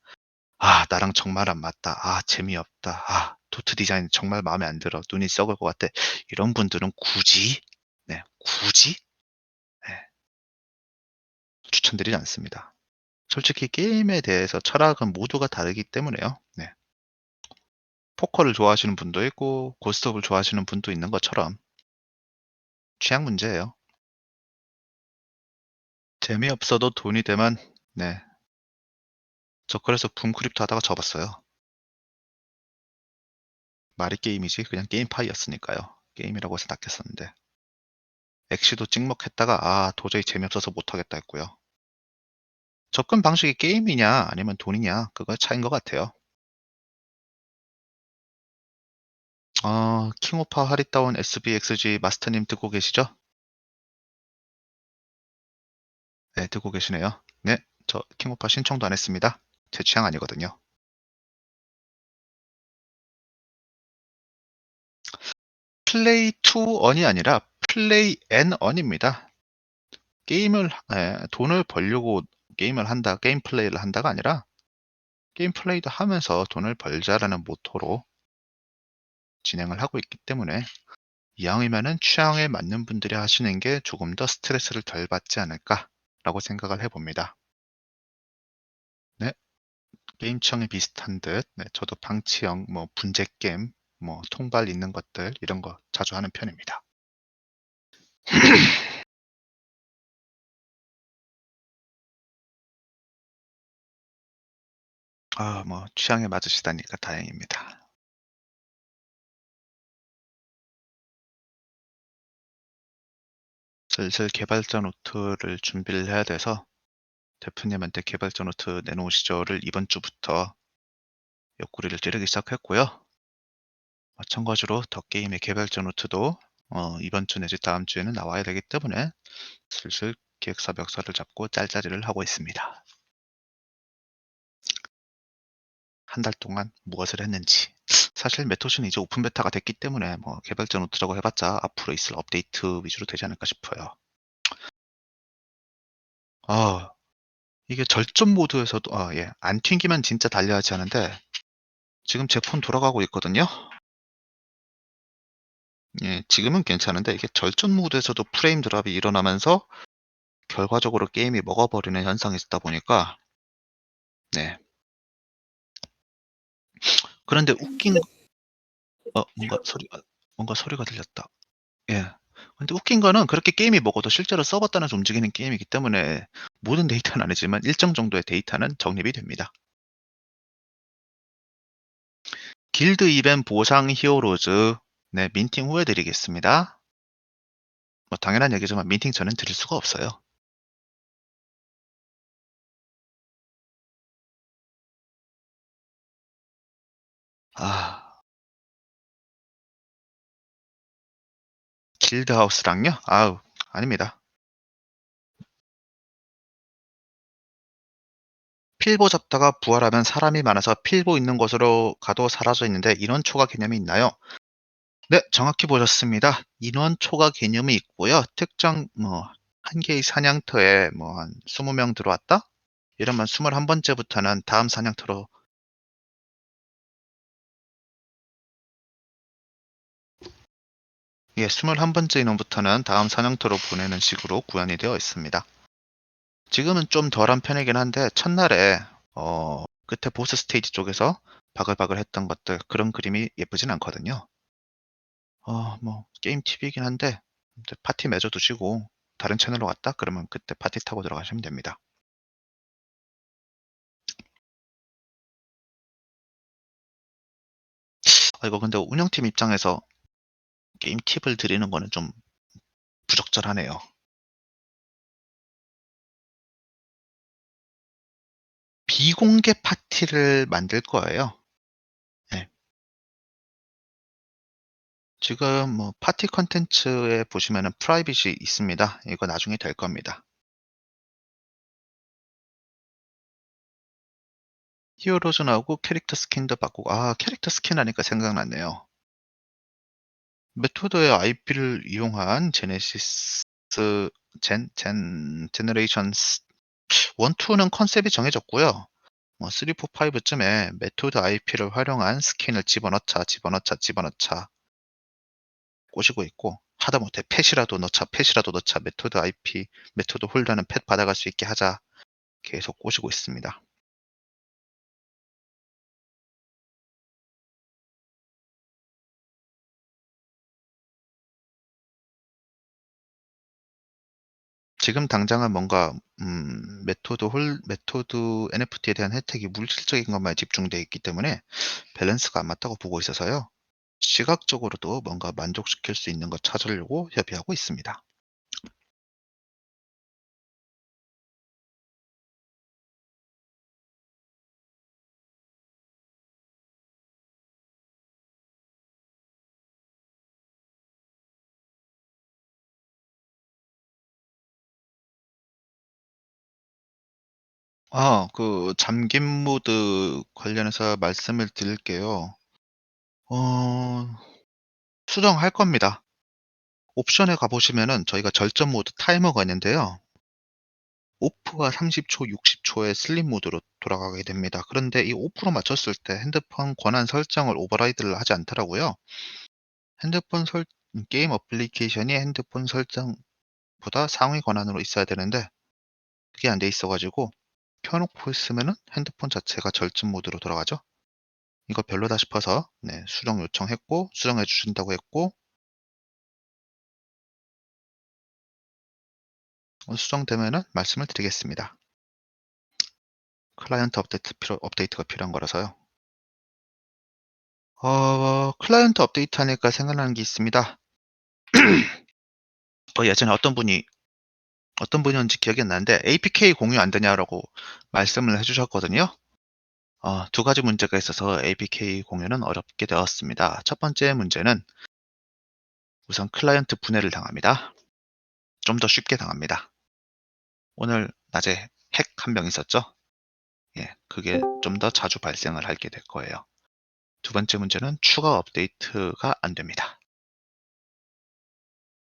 A: '아 나랑 정말 안 맞다. 아 재미없다. 아 도트 디자인 정말 마음에 안 들어. 눈이 썩을 것 같아.' 이런 분들은 굳이 네 굳이 네 추천드리지 않습니다. 솔직히 게임에 대해서 철학은 모두가 다르기 때문에요. 네. 포커를 좋아하시는 분도 있고 고스톱을 좋아하시는 분도 있는 것처럼 취향 문제예요. 재미없어도 돈이 되면 네. 저 그래서 붐크립트 하다가 접었어요. 말이 게임이지 그냥 게임파이였으니까요. 게임이라고 해서 낚였었는데. 엑시도 찍먹했다가 '아 도저히 재미없어서 못 하겠다.' 했고요. 접근 방식이 게임이냐 아니면 돈이냐 그거의 차이인 것 같아요. 킹오파 하리다운 SBXG 마스터님 듣고 계시죠? 네 듣고 계시네요. 네. 저 킹오파 신청도 안 했습니다. 제 취향 아니거든요. 플레이 투 언이 아니라 플레이 앤 언입니다. 게임을 돈을 벌려고 게임을 한다, 게임 플레이를 한다가 아니라 게임 플레이도 하면서 돈을 벌자라는 모토로 진행을 하고 있기 때문에 이왕이면은 취향에 맞는 분들이 하시는 게 조금 더 스트레스를 덜 받지 않을까라고 생각을 해봅니다. 네, 게임 취향이 비슷한 듯, 네, 저도 방치형, 뭐 분재 게임, 뭐 통발 있는 것들 이런 거 자주 하는 편입니다. 뭐 취향에 맞으시다니까 다행입니다. 슬슬 개발자 노트를 준비를 해야 돼서 대표님한테 개발자 노트 내놓으시죠를 이번 주부터 옆구리를 찌르기 시작했고요. 마찬가지로 더 게임의 개발자 노트도 이번 주 내지 다음 주에는 나와야 되기 때문에 슬슬 기획사 멱살을 잡고 짤짤이를 하고 있습니다. 한 달 동안 무엇을 했는지. 사실 메토시는 이제 오픈 베타가 됐기 때문에 뭐 개발자 노트라고 해봤자 앞으로 있을 업데이트 위주로 되지 않을까 싶어요. 아, 이게 절전 모드에서도 예, 안 튕기면 진짜 달려야지 하는데 지금 제 폰 돌아가고 있거든요. 예, 지금은 괜찮은데 이게 절전 모드에서도 프레임 드랍이 일어나면서 결과적으로 게임이 먹어버리는 현상이 있다 보니까 네. 그런데 웃긴 뭔가 소리가 들렸다. 예. 근데 웃긴 거는 그렇게 게임이 먹어도 실제로 서버 단에서 움직이는 게임이기 때문에 모든 데이터는 아니지만 일정 정도의 데이터는 적립이 됩니다. 길드 이벤트 보상 히어로즈 네, 민팅 후에 드리겠습니다. 뭐 당연한 얘기지만 민팅 전엔 드릴 수가 없어요. 아, 길드하우스랑요? 아우, 아닙니다. 필보 잡다가 부활하면 사람이 많아서 필보 있는 곳으로 가도 사라져 있는데 인원 초과 개념이 있나요? 네, 정확히 보셨습니다. 인원 초과 개념이 있고요. 특정 한 개의 사냥터에 뭐 한 20명 들어왔다? 이러면 21번째부터는 다음 사냥터로, 예, 21번째 인원부터는 다음 사냥터로 보내는 식으로 구현이 되어 있습니다. 지금은 좀 덜한 편이긴 한데 첫날에 끝에 보스 스테이지 쪽에서 바글바글 했던 것들, 그런 그림이 예쁘진 않거든요. 게임 팁이긴 한데 이제 파티 맺어 두시고 다른 채널로 갔다 그러면 그때 파티 타고 들어가시면 됩니다. 이거 근데 운영팀 입장에서 게임 팁을 드리는 거는 좀 부적절하네요. 비공개 파티를 만들 거예요. 네. 지금 뭐 파티 컨텐츠에 보시면은 프라이빗이 있습니다. 이거 나중에 될 겁니다. 히어로즈 나오고 캐릭터 스킨도 바꾸고, 캐릭터 스킨 하니까 생각났네요. 메토드의 IP를 이용한 제네시스 제너레이션스 1, 2는 컨셉이 정해졌고요. 3, 4, 5쯤에 메토드 IP를 활용한 스킨을 집어넣자, 집어넣자, 집어넣자 꼬시고 있고, 하다못해 펫이라도 넣자, 펫이라도 넣자, 메토드 IP, 메토드 홀더는 펫 받아갈 수 있게 하자, 계속 꼬시고 있습니다. 지금 당장은 뭔가 메토드 NFT에 대한 혜택이 물질적인 것만 집중되어 있기 때문에 밸런스가 안 맞다고 보고 있어서요. 시각적으로도 뭔가 만족시킬 수 있는 것 찾으려고 협의하고 있습니다. 그 잠김 모드 관련해서 말씀을 드릴게요. 어 수정할 겁니다. 옵션에 가 보시면은 저희가 절전 모드 타이머가 있는데요. 오프가 30초, 60초에 슬립 모드로 돌아가게 됩니다. 그런데 이 오프로 맞췄을 때 핸드폰 권한 설정을 오버라이드를 하지 않더라고요. 핸드폰 설 게임 어플리케이션이 핸드폰 설정보다 상위 권한으로 있어야 되는데 그게 안 돼 있어 가지고 켜 놓고 있으면은 핸드폰 자체가 절전 모드로 돌아가죠. 이거 별로다 싶어서 네, 수정 요청했고 수정해 주신다고 했고, 수정되면은 말씀을 드리겠습니다. 클라이언트 업데이트가 필요한 거라서요. 클라이언트 업데이트 하니까 생각나는 게 있습니다. 예전에 어떤 분이었는지 기억이 안 나는데 "APK 공유 안 되냐?"라고 말씀을 해 주셨거든요. 두 가지 문제가 있어서 APK 공유는 어렵게 되었습니다. 첫 번째 문제는 우선 클라이언트 분해를 당합니다. 좀 더 쉽게 당합니다. 오늘 낮에 핵 한 명 있었죠? 예, 그게 좀 더 자주 발생을 하게 될 거예요. 두 번째 문제는 추가 업데이트가 안 됩니다.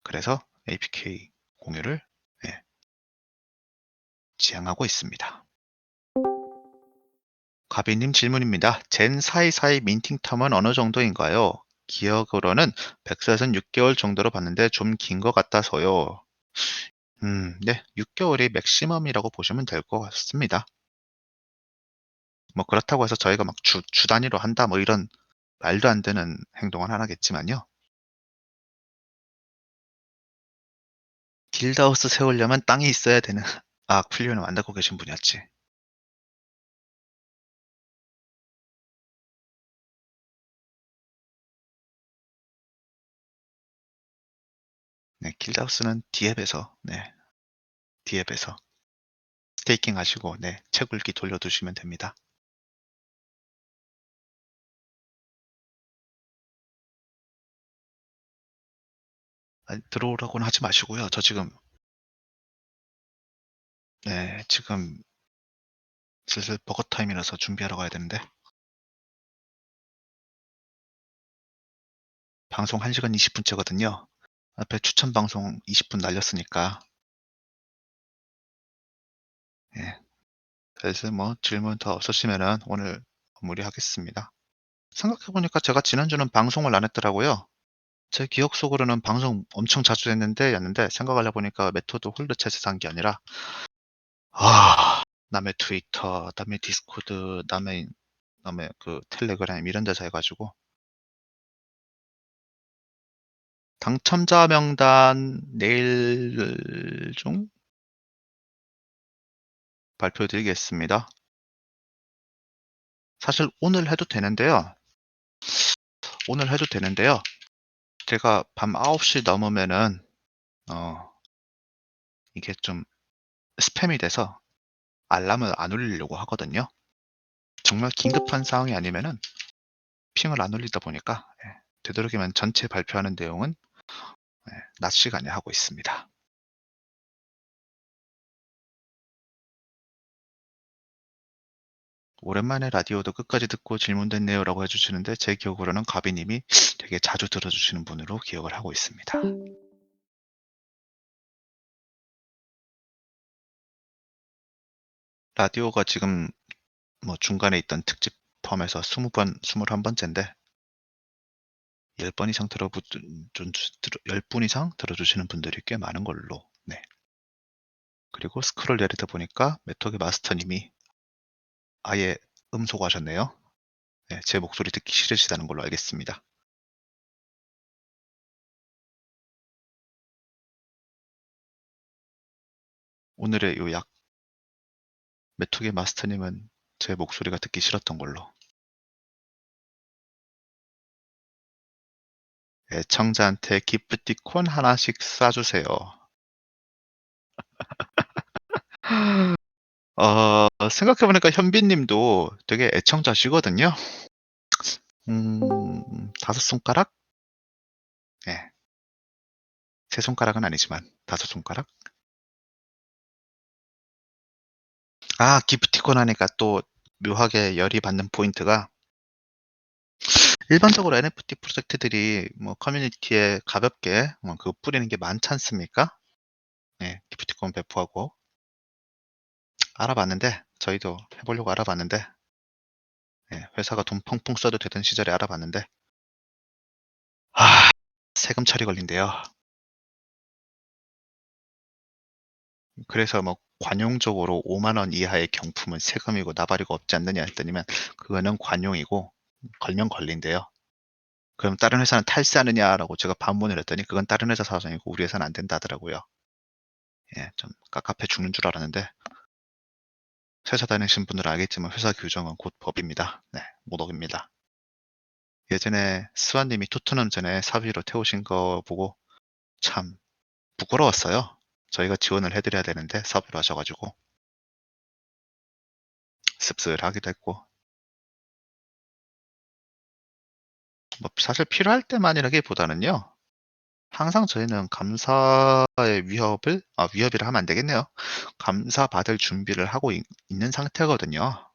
A: 그래서 APK 공유를, 예, 지향하고 있습니다. 가비님 질문입니다. 젠 424의 민팅 텀은 어느 정도인가요? 기억으로는 100셋은 6개월 정도로 봤는데 좀 긴 것 같아서요. 네, 6개월이 맥시멈이라고 보시면 될 것 같습니다. 뭐 그렇다고 해서 저희가 막 주 단위로 한다 뭐 이런 말도 안 되는 행동은 안 하겠지만요. 길드하우스 세우려면 땅이 있어야 되는 쿨리오는 만들고 계신 분이었지. 네, 길드하우스는 디앱에서, 네, 디앱에서 스테이킹 하시고, 네, 채굴기 돌려두시면 됩니다. 들어오라고는 하지 마시고요. 저 지금, 네, 지금 슬슬 버거 타임이라서 준비하러 가야 되는데. 방송 1 시간 20 분째거든요. 앞에 추천 방송 20분 날렸으니까. 예. 슬슬 뭐 질문 더 없으시면은 오늘 마무리하겠습니다. 생각해 보니까 제가 지난주는 방송을 안 했더라고요. 제 기억 속으로는 방송 엄청 자주 했는데 였는데, 생각을 해 보니까 메토드 홀드챗에서 한 게 아니라 남의 트위터, 남의 디스코드, 남의 그 텔레그램 이런 데서 해 가지고. 당첨자 명단 내일 중 발표해 드리겠습니다. 사실 오늘 해도 되는데요. 오늘 해도 되는데요. 제가 밤 9시 넘으면은 어 이게 좀 스팸이 돼서 알람을 안 울리려고 하거든요. 정말 긴급한 상황이 아니면은 핑을 안 울리다 보니까, 되도록이면 전체 발표하는 내용은 낮 시간에 하고 있습니다. 오랜만에 라디오도 끝까지 듣고 질문 됐네요라고 해 주시는데, 제 기억으로는 가비 님이 되게 자주 들어 주시는 분으로 기억을 하고 있습니다. 라디오가 지금 뭐 중간에 있던 특집 포함해서 20번, 21 번째인데 10번 이상 들어부 좀 주 들어 10분 이상 들어 주시는 분들이 꽤 많은 걸로. 네. 그리고 스크롤 내리다 보니까 메토기 마스터 님이 아예 음소거하셨네요. 네, 제 목소리 듣기 싫으시다는 걸로 알겠습니다. 오늘의 요약, 메토기 마스터 님은 제 목소리가 듣기 싫었던 걸로. 애청자한테 기프티콘 하나씩 쏴 주세요. 생각해 보니까 현빈 님도 되게 애청자시거든요. 5 손가락? 예. 3 손가락은 아니지만 5 손가락? 기프티콘 하니까 또 묘하게 열이 받는 포인트가, 일반적으로 NFT 프로젝트들이 뭐 커뮤니티에 가볍게 그거 뿌리는 게 많지 않습니까? 예. 기프티콘 배포하고. 알아봤는데, 저희도 해 보려고 알아봤는데, 회사가 돈 펑펑 써도 되던 시절에 알아봤는데, 아 세금 처리 걸린대요. 그래서 뭐 관용적으로 5만원 이하의 경품은 세금이고 나발이고 없지 않느냐 했더니만, 그거는 관용이고 걸면 걸린대요. 그럼 다른 회사는 탈세하느냐라고 제가 반문을 했더니, 그건 다른 회사 사정이고 우리 회사는 안 된다 하더라고요. 예, 좀 깝깝해 죽는 줄 알았는데, 회사 다니신 분들은 알겠지만 회사 규정은 곧 법입니다. 네, 못 어깁니다. 예전에 스완 님이 토트넘 전에 사비로 태우신 거 보고 참 부끄러웠어요. 저희가 지원을 해 드려야 되는데 사비로 하셔 가지고 씁쓸하기도 했고. 뭐 사실 필요할 때만이라기보다는요, 항상 저희는 감사의 위협이라 하면 안 되겠네요. 감사받을 준비를 하고 있는 상태거든요.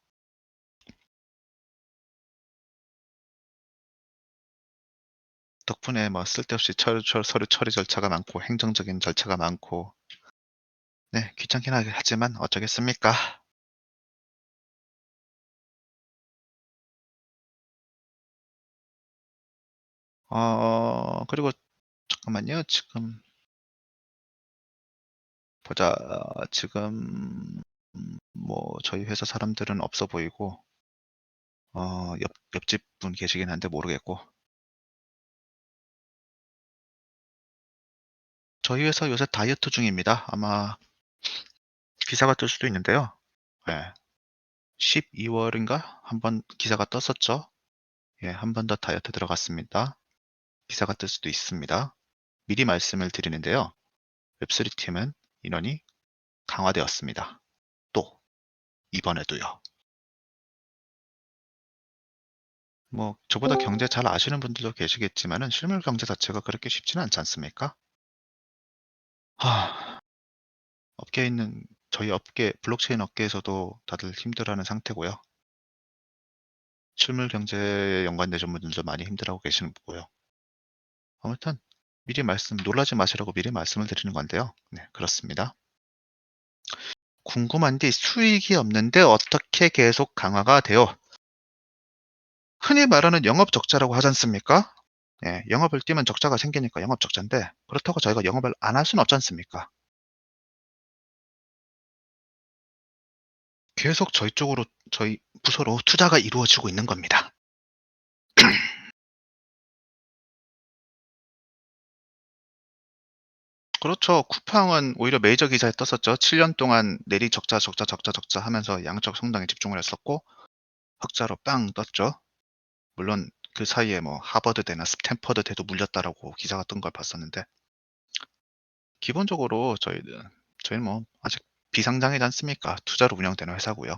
A: 덕분에 뭐 쓸데없이 서류 처리 절차가 많고 행정적인 절차가 많고, 네, 귀찮긴 하지만 어쩌겠습니까? 그리고 잠깐만요. 지금 보자. 지금 뭐 저희 회사 사람들은 없어 보이고, 옆집 분 계시긴 한데 모르겠고. 저희 회사 요새 다이어트 중입니다. 아마 기사가 뜰 수도 있는데요. 예. 12 월인가 한번 기사가 떴었죠. 예, 한 번 더 다이어트 들어갔습니다. 기사가 뜰 수도 있습니다. 미리 말씀을 드리는데요. 웹3 팀은 인원이 강화되었습니다. 또 이번에도요. 뭐 저보다 경제 잘 아시는 분들도 계시겠지만은 실물 경제 자체가 그렇게 쉽지는 않지 않습니까? 하, 업계에 있는 저희 업계 블록체인 업계에서도 다들 힘들어하는 상태고요. 실물 경제에 연관되신 분들도 많이 힘들어하고 계시는 거고요. 아무튼 미리 말씀 놀라지 마시라고 미리 말씀을 드리는 건데요. 네, 그렇습니다. 궁금한데 수익이 없는데 어떻게 계속 강화가 돼요? 흔히 말하는 영업 적자라고 하지 않습니까? 예, 영업을 뛰면 적자가 생기니까 영업 적자인데 그렇다고 저희가 영업을 안 할 수는 없지 않습니까? 계속 저희 쪽으로 저희 부서로 투자가 이루어지고 있는 겁니다. 그렇죠. 쿠팡은 오히려 메이저 기사에 떴었죠. 7년 동안 내리 적자, 적자, 적자, 적자 하면서 양적 성장에 집중을 했었고 흑자로 빵 떴죠. 물론 그 사이에 뭐 하버드대나 스탠퍼드대도 물렸다라고 기사가 뜬 걸 봤었는데 기본적으로 저희는 뭐 아직 비상장이지 않습니까? 투자로 운영되는 회사고요.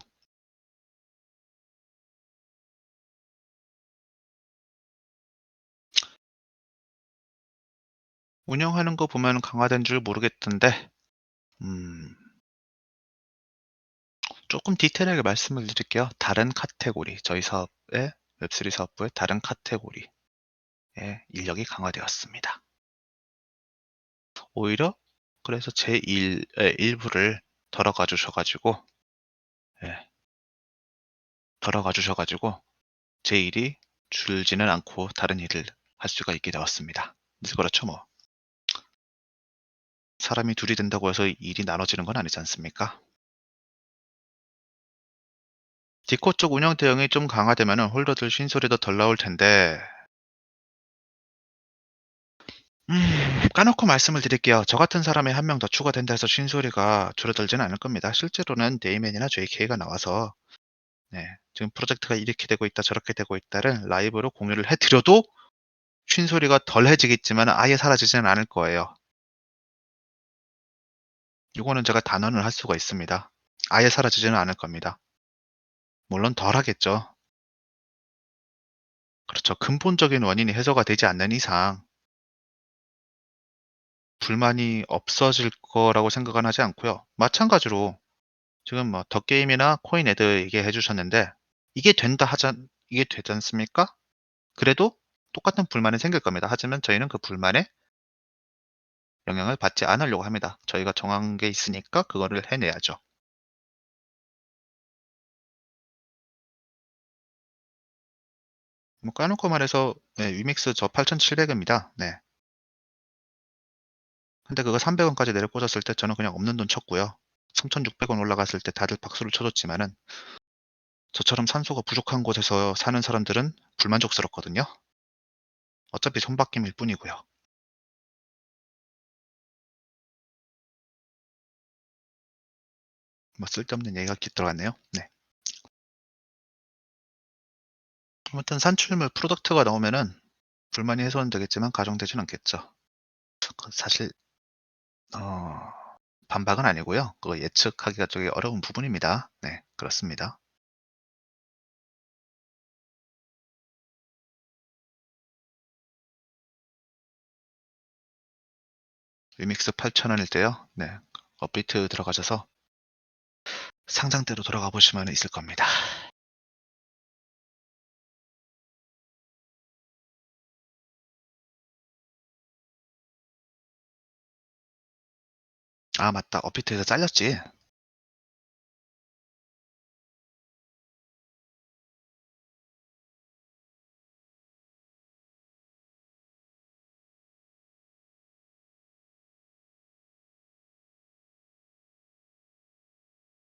A: 운영하는 거 보면 강화된 줄 모르겠던데 음 쪼끔 디테일하게 말씀을 드릴게요. 다른 카테고리 저희 사업의 웹3 사업부의 다른 카테고리의 인력이 강화되었습니다. 오히려 그래서 제 일의 일부를 덜어가 주셔 가지고 예 덜어가 주셔 가지고 제 일이 줄지는 않고 다른 일을 할 수가 있게 되었습니다. 그래서 그렇죠 뭐. 사람이 둘이 된다고 해서 일이 나눠지는 건 아니지 않습니까? 디코 쪽 운영 대응이 좀 강화되면은 홀더들 쉰소리도 덜 나올 텐데 까놓고 말씀을 드릴게요. 저 같은 사람이 한 명 더 추가된다 해서 쉰소리가 줄어들지는 않을 겁니다. 실제로는 데이맨이나 JK가 나와서 네, 지금 프로젝트가 이렇게 되고 있다, 저렇게 되고 있다를 라이브로 공유를 해 드려도 쉰소리가 덜해지겠지만 아예 사라지지는 않을 거예요. 요거는 제가 단언을 할 수가 있습니다. 아예 사라지지는 않을 겁니다. 물론 덜하겠죠. 그렇죠. 근본적인 원인이 해소가 되지 않는 이상 불만이 없어질 거라고 생각은 하지 않고요. 마찬가지로 지금 뭐 덧게임이나 코인애드 얘기해 주셨는데 이게 되지 않습니까? 그래도 똑같은 불만이 생길 겁니다. 하지만 저희는 그 불만에 영향을 받지 않으려고 합니다. 저희가 정한 게 있으니까 그거를 해내야죠. 뭐 까놓고 말해서 위믹스 저 8,700 입니다. 네. 근데 그거 300 원까지 내려 꽂았을 때 저는 그냥 없는 돈 쳤고요. 3,600원 올라갔을 때 다들 박수를 쳐 줬지만은 저처럼 산소가 부족한 곳에서 사는 사람들은 불만족스럽거든요. 어차피 손바뀜일 뿐이고요. 뭐 쓸데없는 얘기가 들어갔네요. 네. 아무튼 산출물 프로덕트가 나오면은 불만이 해소는 되겠지만 가중되진 않겠죠. 사실 어 반박은 아니고요. 그거 예측하기가 되게 어려운 부분입니다. 네, 그렇습니다. 위믹스 8,000 원일 때요. 네. 업비트 들어가셔서 상장대로 돌아가 보시면 있을 겁니다. 아 맞다. 업비트에서 잘렸지.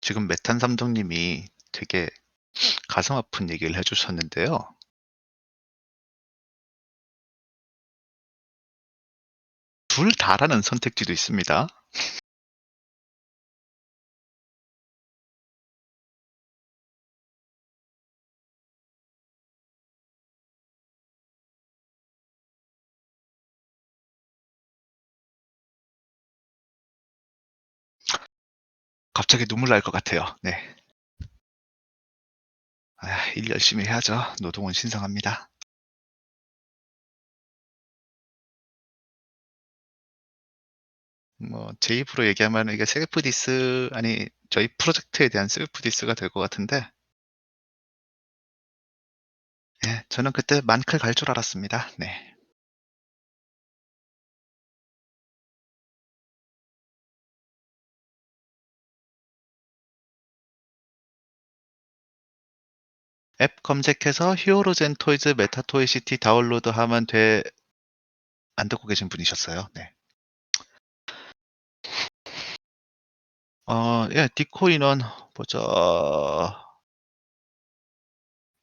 A: 지금 메탄 삼성님이 되게 가슴 아픈 얘기를 해 주셨는데요. 둘 다라는 선택지도 있습니다. 갑자기 눈물 날 것 같아요. 네. 아 일 열심히 해야죠. 노동은 신성합니다. 뭐 제 입으로 얘기하면 이게 셀프 디스 아니 저희 프로젝트에 대한 셀프 디스가 될 것 같은데 예 저는 그때 만클 갈 줄 알았습니다. 네. 앱 검색해서 히어로즈 앤 토이즈 메타 토이 시티 다운로드하면 돼 안 듣고 계신 분이셨어요. 네. 예 디코인원 보자.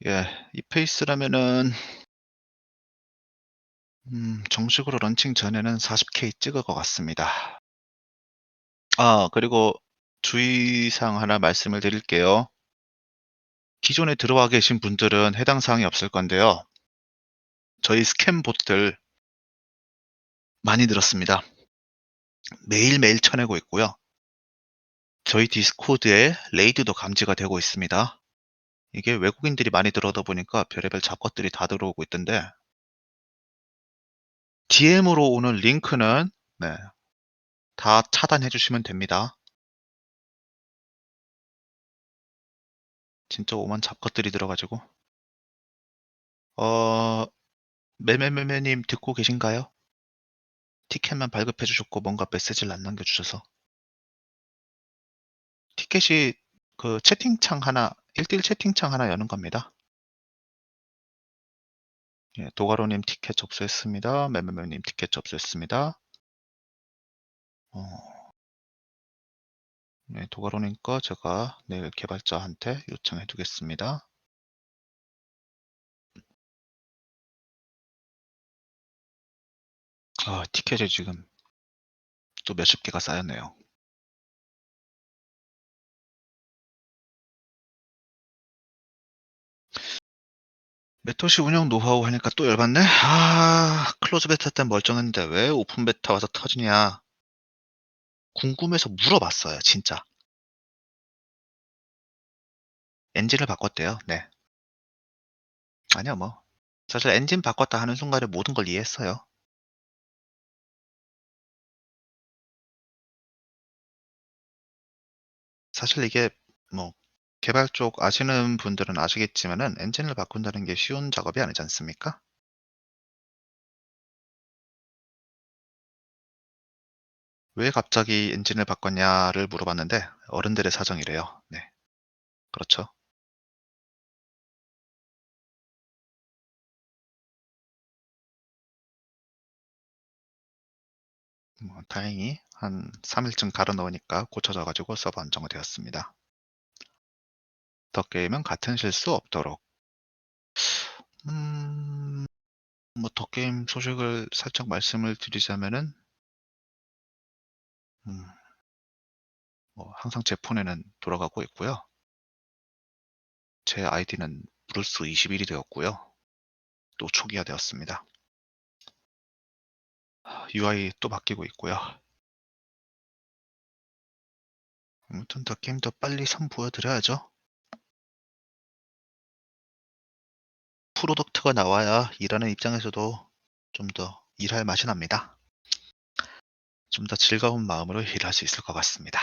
A: 예. 이 페이스라면은 정식으로 런칭 전에는 40K 찍을 것 같습니다. 그리고 주의사항 하나 말씀을 드릴게요. 기존에 들어와 계신 분들은 해당 사항이 없을 건데요. 저희 스캠 봇들 많이 늘었습니다. 매일매일 쳐내고 있고요. 저희 디스코드에 레이드도 감지가 되고 있습니다. 이게 외국인들이 많이 들어오다 보니까 별의별 잡것들이 다 들어오고 있던데 DM으로 오는 링크는 네, 다 차단해 주시면 됩니다. 진짜 오만 잡것들이 들어 가지고. 어 매매매매님 듣고 계신가요? 티켓만 발급해 주셨고 뭔가 메시지를 안 남겨 주셔서. 티켓이 그 채팅창 하나 1대1 채팅창 하나 여는 겁니다. 예, 도가로님 티켓 접수했습니다. 매매매님 티켓 접수했습니다. 어 네, 도가로님 거 제가 내일 개발자한테 요청해 두겠습니다. 티켓이 지금 또 몇십 개가 쌓였네요. 메토시 운영 노하우 하니까 또 열받네. 클로즈 베타 땐 멀쩡했는데 왜 오픈 베타 와서 터지냐. 궁금해서 물어봤어요, 진짜. 엔진을 바꿨대요. 네. 아니요, 뭐. 사실 엔진 바꿨다 하는 순간에 모든 걸 이해했어요. 사실 이게 뭐 개발 쪽 아시는 분들은 아시겠지만은 엔진을 바꾼다는 게 쉬운 작업이 아니지 않습니까? "왜 갑자기 엔진을 바꿨냐?"를 물어봤는데 어른들의 사정이래요. 네. 그렇죠. 뭐 다행히 한 3 일쯤 갈아 넣으니까 고쳐져 가지고 서버 안정화되었습니다. 더 게임은 같은 실수 없도록. 음 뭐 더 게임 소식을 살짝 말씀을 드리자면은 음 뭐 항상 제 폰에는 돌아가고 있고요. 제 아이디는 브루스 21이 되었고요. 또 초기화되었습니다. UI 또 바뀌고 있고요. 아무튼 더 게임도 빨리 선 보여 드려야죠. 프로덕트가 나와야 일하는 입장에서도 좀 더 일할 맛이 납니다. 좀 더 즐거운 마음으로 일할 수 있을 것 같습니다.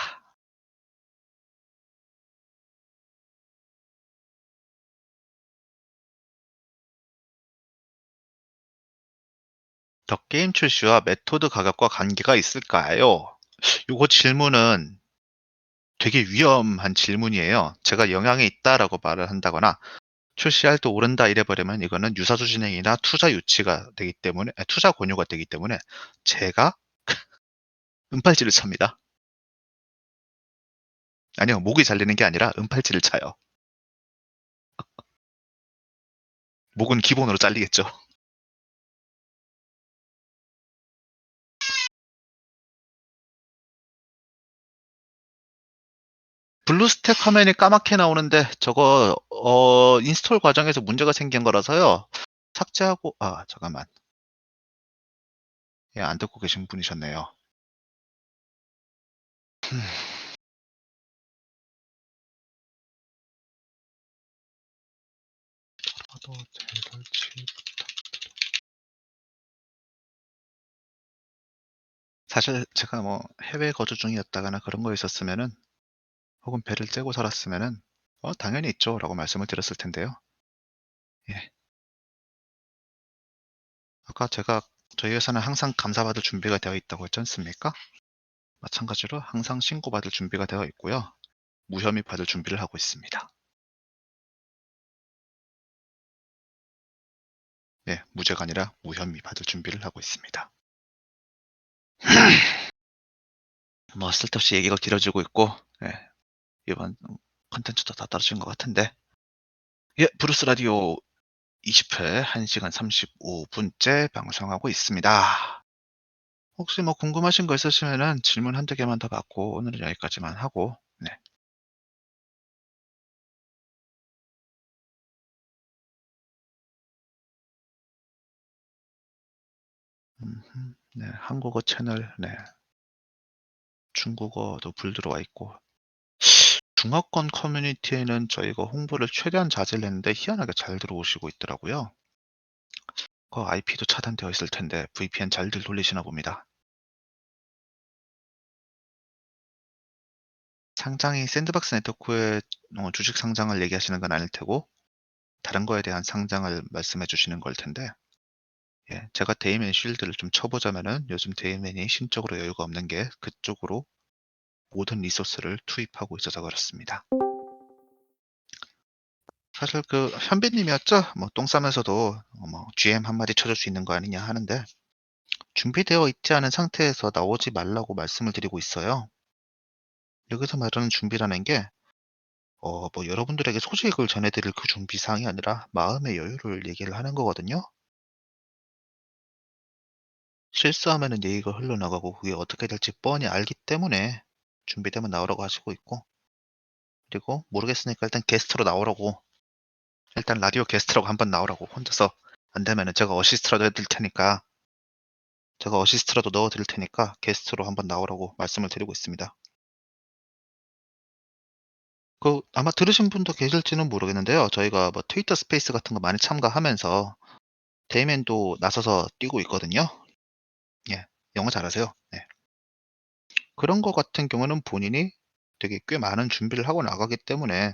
A: 더 게임 출시와 메토드 가격과 관계가 있을까요? 요거 질문은 되게 위험한 질문이에요. 제가 "영향이 있다."라고 말을 한다거나 "출시할 때 오른다." 이래 버리면 이거는 유사수 진행이나 투자 유치가 되기 때문에 투자 권유가 되기 때문에 제가 은팔찌를 찹니다. 아니요. 목이 잘리는 게 아니라 은팔찌를 차요. 목은 기본으로 잘리겠죠. 블루스택 화면이 까맣게 나오는데 저거 인스톨 과정에서 문제가 생긴 거라서요. 삭제하고 잠깐만. 예 안 듣고 계신 분이셨네요. 파도 재설치 사실 제가 뭐 해외 거주 중이었다거나 그런 거 있었으면은 혹은 배를 째고 살았으면은 당연히 있죠."라고 말씀을 드렸을 텐데요. 예. 아까 제가 저희 회사는 항상 감사받을 준비가 되어 있다고 했지 않습니까? 마찬가지로 항상 신고받을 준비가 되어 있고요. 무혐의 받을 준비를 하고 있습니다. 네, 무죄가 아니라 무혐의 받을 준비를 하고 있습니다. 뭐 쓸데없이 얘기가 길어지고 있고, 예, 이번 컨텐츠도 다 떨어진 것 같은데, 예, 브루스 라디오 20회 1시간 35분째 방송하고 있습니다. 혹시 뭐 궁금하신 거 있으시면은 질문 한두 개만 더 받고 오늘은 여기까지만 하고, 네. 네, 한국어 채널, 네, 중국어도 불 들어와 있고, 중화권 커뮤니티에는 저희가 홍보를 최대한 자제를 했는데 희한하게 잘 들어오시고 있더라고요. 그 IP도 차단되어 있을 텐데 VPN 잘들 돌리시나 봅니다. 상장이 샌드박스 네트워크의 주식 상장을 얘기하시는 건 아닐 테고 다른 거에 대한 상장을 말씀해 주시는 걸 텐데, 예, 제가 데이맨 쉴드를 좀 쳐보자면은 요즘 데이맨이 심적으로 여유가 없는 게 그쪽으로 모든 리소스를 투입하고 있어서 그렇습니다. 사실 그 현빈님이었죠? 뭐 똥 싸면서도 뭐 GM 한마디 쳐줄 수 있는 거 아니냐 하는데 준비되어 있지 않은 상태에서 나오지 말라고 말씀을 드리고 있어요. 여기서 말하는 준비라는 게 뭐 여러분들에게 소식을 전해 드릴 그 준비 사항이 아니라 마음의 여유를 얘기를 하는 거거든요. 실수하면은 얘기가 흘러나가고 그게 어떻게 될지 뻔히 알기 때문에 준비되면 나오라고 하시고 있고, 그리고 모르겠으니까 일단 게스트로 나오라고, 일단 라디오 게스트라고 한번 나오라고, 혼자서 안 되면은 제가 어시스트라도 넣어 드릴 테니까 게스트로 한번 나오라고 말씀을 드리고 있습니다. 그 아마 들으신 분도 계실지는 모르겠는데요. 저희가 뭐 트위터 스페이스 같은 거 많이 참가하면서 데이맨도 나서서 뛰고 있거든요. 예. 영어 잘하세요. 네. 그런 거 같은 경우는 본인이 되게 꽤 많은 준비를 하고 나가기 때문에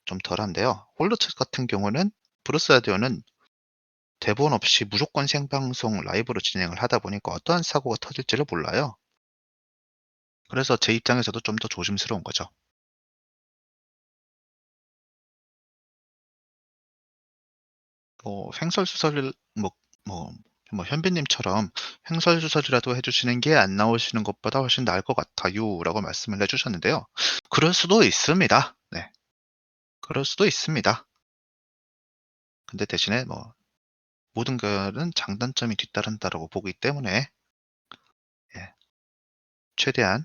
A: 좀 덜한데요. 홀더챗 같은 경우는 브루스 라디오는 대본 없이 무조건 생방송 라이브로 진행을 하다 보니까 어떠한 사고가 터질지를 몰라요. 그래서 제 입장에서도 좀 더 조심스러운 거죠. 횡설수설을 뭐 현빈님처럼 "횡설수설이라도 해 주시는 게 안 나오시는 것보다 훨씬 나을 것 같아요."라고 말씀을 해 주셨는데요. 그럴 수도 있습니다. 네. 그럴 수도 있습니다. 근데 대신에 뭐 모든 거는 장단점이 뒤따른다라고 보기 때문에, 예, 최대한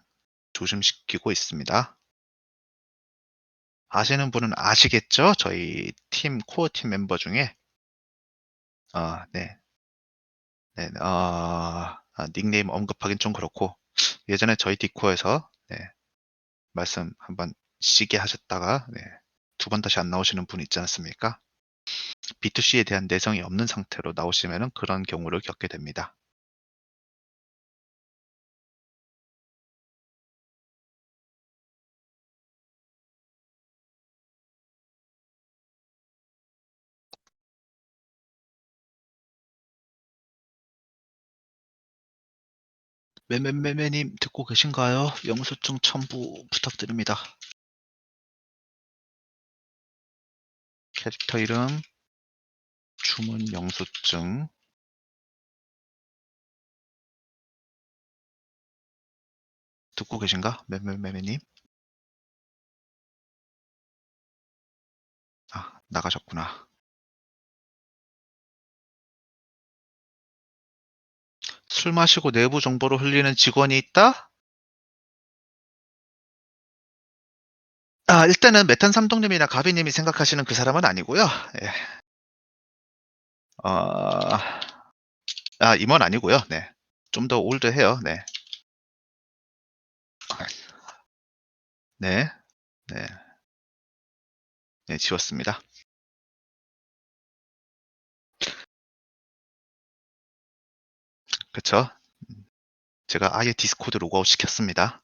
A: 조심시키고 있습니다. 아시는 분은 아시겠죠? 저희 팀 코어 팀 멤버 중에 네. 네. 닉네임 언급하긴 좀 그렇고 예전에 저희 디코에서, 네, 말씀 한번 시게 하셨다가, 네, 두 번 다시 안 나오시는 분 있지 않습니까? B2C에 대한 내성이 없는 상태로 나오시면은 그런 경우를 겪게 됩니다. 매매매매님 듣고 계신가요? 영수증 첨부 부탁드립니다. 캐릭터 이름, 주문 영수증 듣고 계신가? 매매매매님? 나가셨구나. 술 마시고 내부 정보를 흘리는 직원이 있다? 일단은 메탄 삼동님이나 가비님이 생각하시는 그 사람은 아니고요. 예. 어, 임원 아니고요. 네. 좀 더 올드해요. 네. 네. 네. 네, 지웠습니다. 그쵸? 제가 아예 디스코드 로그아웃 시켰습니다.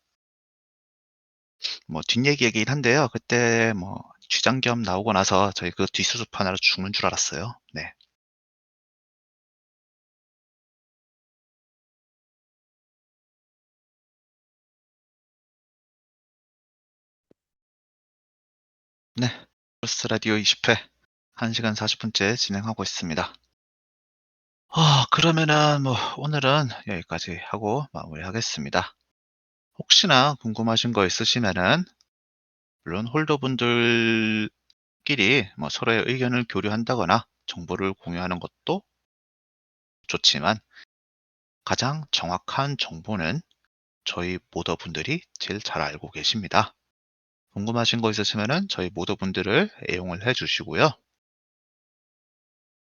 A: 뭐 뒷얘기이긴 한데요. 그때 뭐 쥐장겸 나오고 나서 저희 그 뒷수습하느라 죽는 줄 알았어요. 네. 네. 플스 라디오 20회 1 시간 40 분째 진행하고 있습니다. 그러면은 뭐 오늘은 여기까지 하고 마무리하겠습니다. 혹시나 궁금하신 거 있으시면은 물론 홀더분들끼리 뭐 서로의 의견을 교류한다거나 정보를 공유하는 것도 좋지만 가장 정확한 정보는 저희 모더분들이 제일 잘 알고 계십니다. 궁금하신 거 있으시면은 저희 모더분들을 애용을 해 주시고요.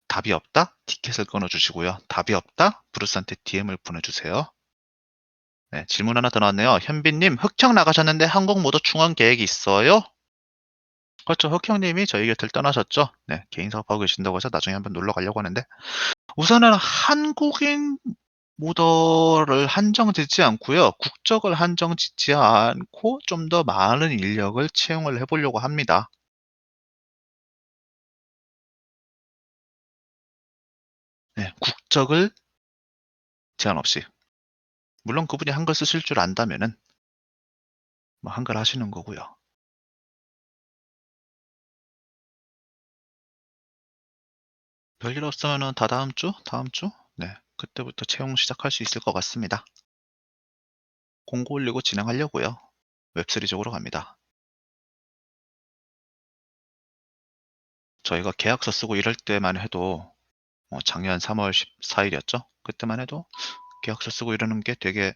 A: 답이 없다? 티켓을 끊어 주시고요. 답이 없다? 브루스한테 DM을 보내주세요. 네, 질문 하나 더 나왔네요. 현빈님, 흑형 나가셨는데 한국 모더 충원 계획이 있어요? 그렇죠. 흑형님이 저희 곁을 떠나셨죠. 네, 개인 사업하고 계신다고 해서 나중에 한번 놀러 가려고 하는데 우선은 한국인 모더를 한정 짓지 않고요. 국적을 한정 짓지 않고 좀 더 많은 인력을 채용을 해 보려고 합니다. 네, 국적을 제한 없이. 물론 그분이 한글 쓰실 줄 안다면은 뭐 한글 하시는 거고요. 별일 없으면은 다다음 주? 다음 주? 네, 그때부터 채용 시작할 수 있을 것 같습니다. 공고 올리고 진행하려고요. 웹3 쪽으로 갑니다. 저희가 계약서 쓰고 이럴 때만 해도 작년 3월 14일이었죠? 그때만 해도 계약서 쓰고 이러는 게 되게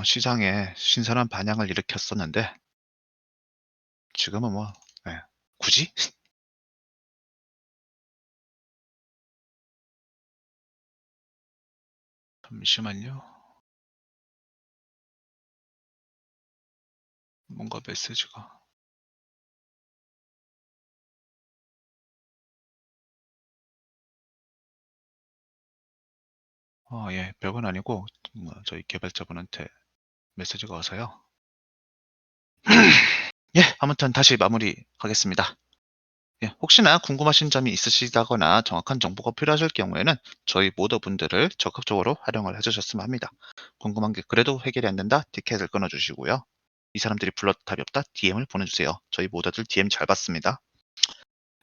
A: 시장에 신선한 반향을 일으켰었는데 지금은 뭐 네, 굳이? 잠시만요. 뭔가 메시지가 예, 별건 아니고 뭐 저희 개발자분한테 메시지가 와서요. 예, 아무튼 다시 마무리하겠습니다. 예, 혹시나 궁금하신 점이 있으시다거나 정확한 정보가 필요하실 경우에는 저희 모더분들을 적극적으로 활용을 해주셨으면 합니다. 궁금한 게 그래도 해결이 안 된다? 티켓을 끊어주시고요. 이 사람들이 불러도 답이 없다? DM을 보내주세요. 저희 모더들 DM 잘 받습니다.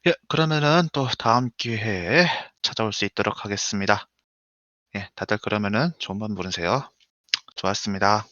A: 예, 그러면은 또 다음 기회에 찾아올 수 있도록 하겠습니다. 예, 다들 그러면은 좋은 밤 보내세요. 좋았습니다.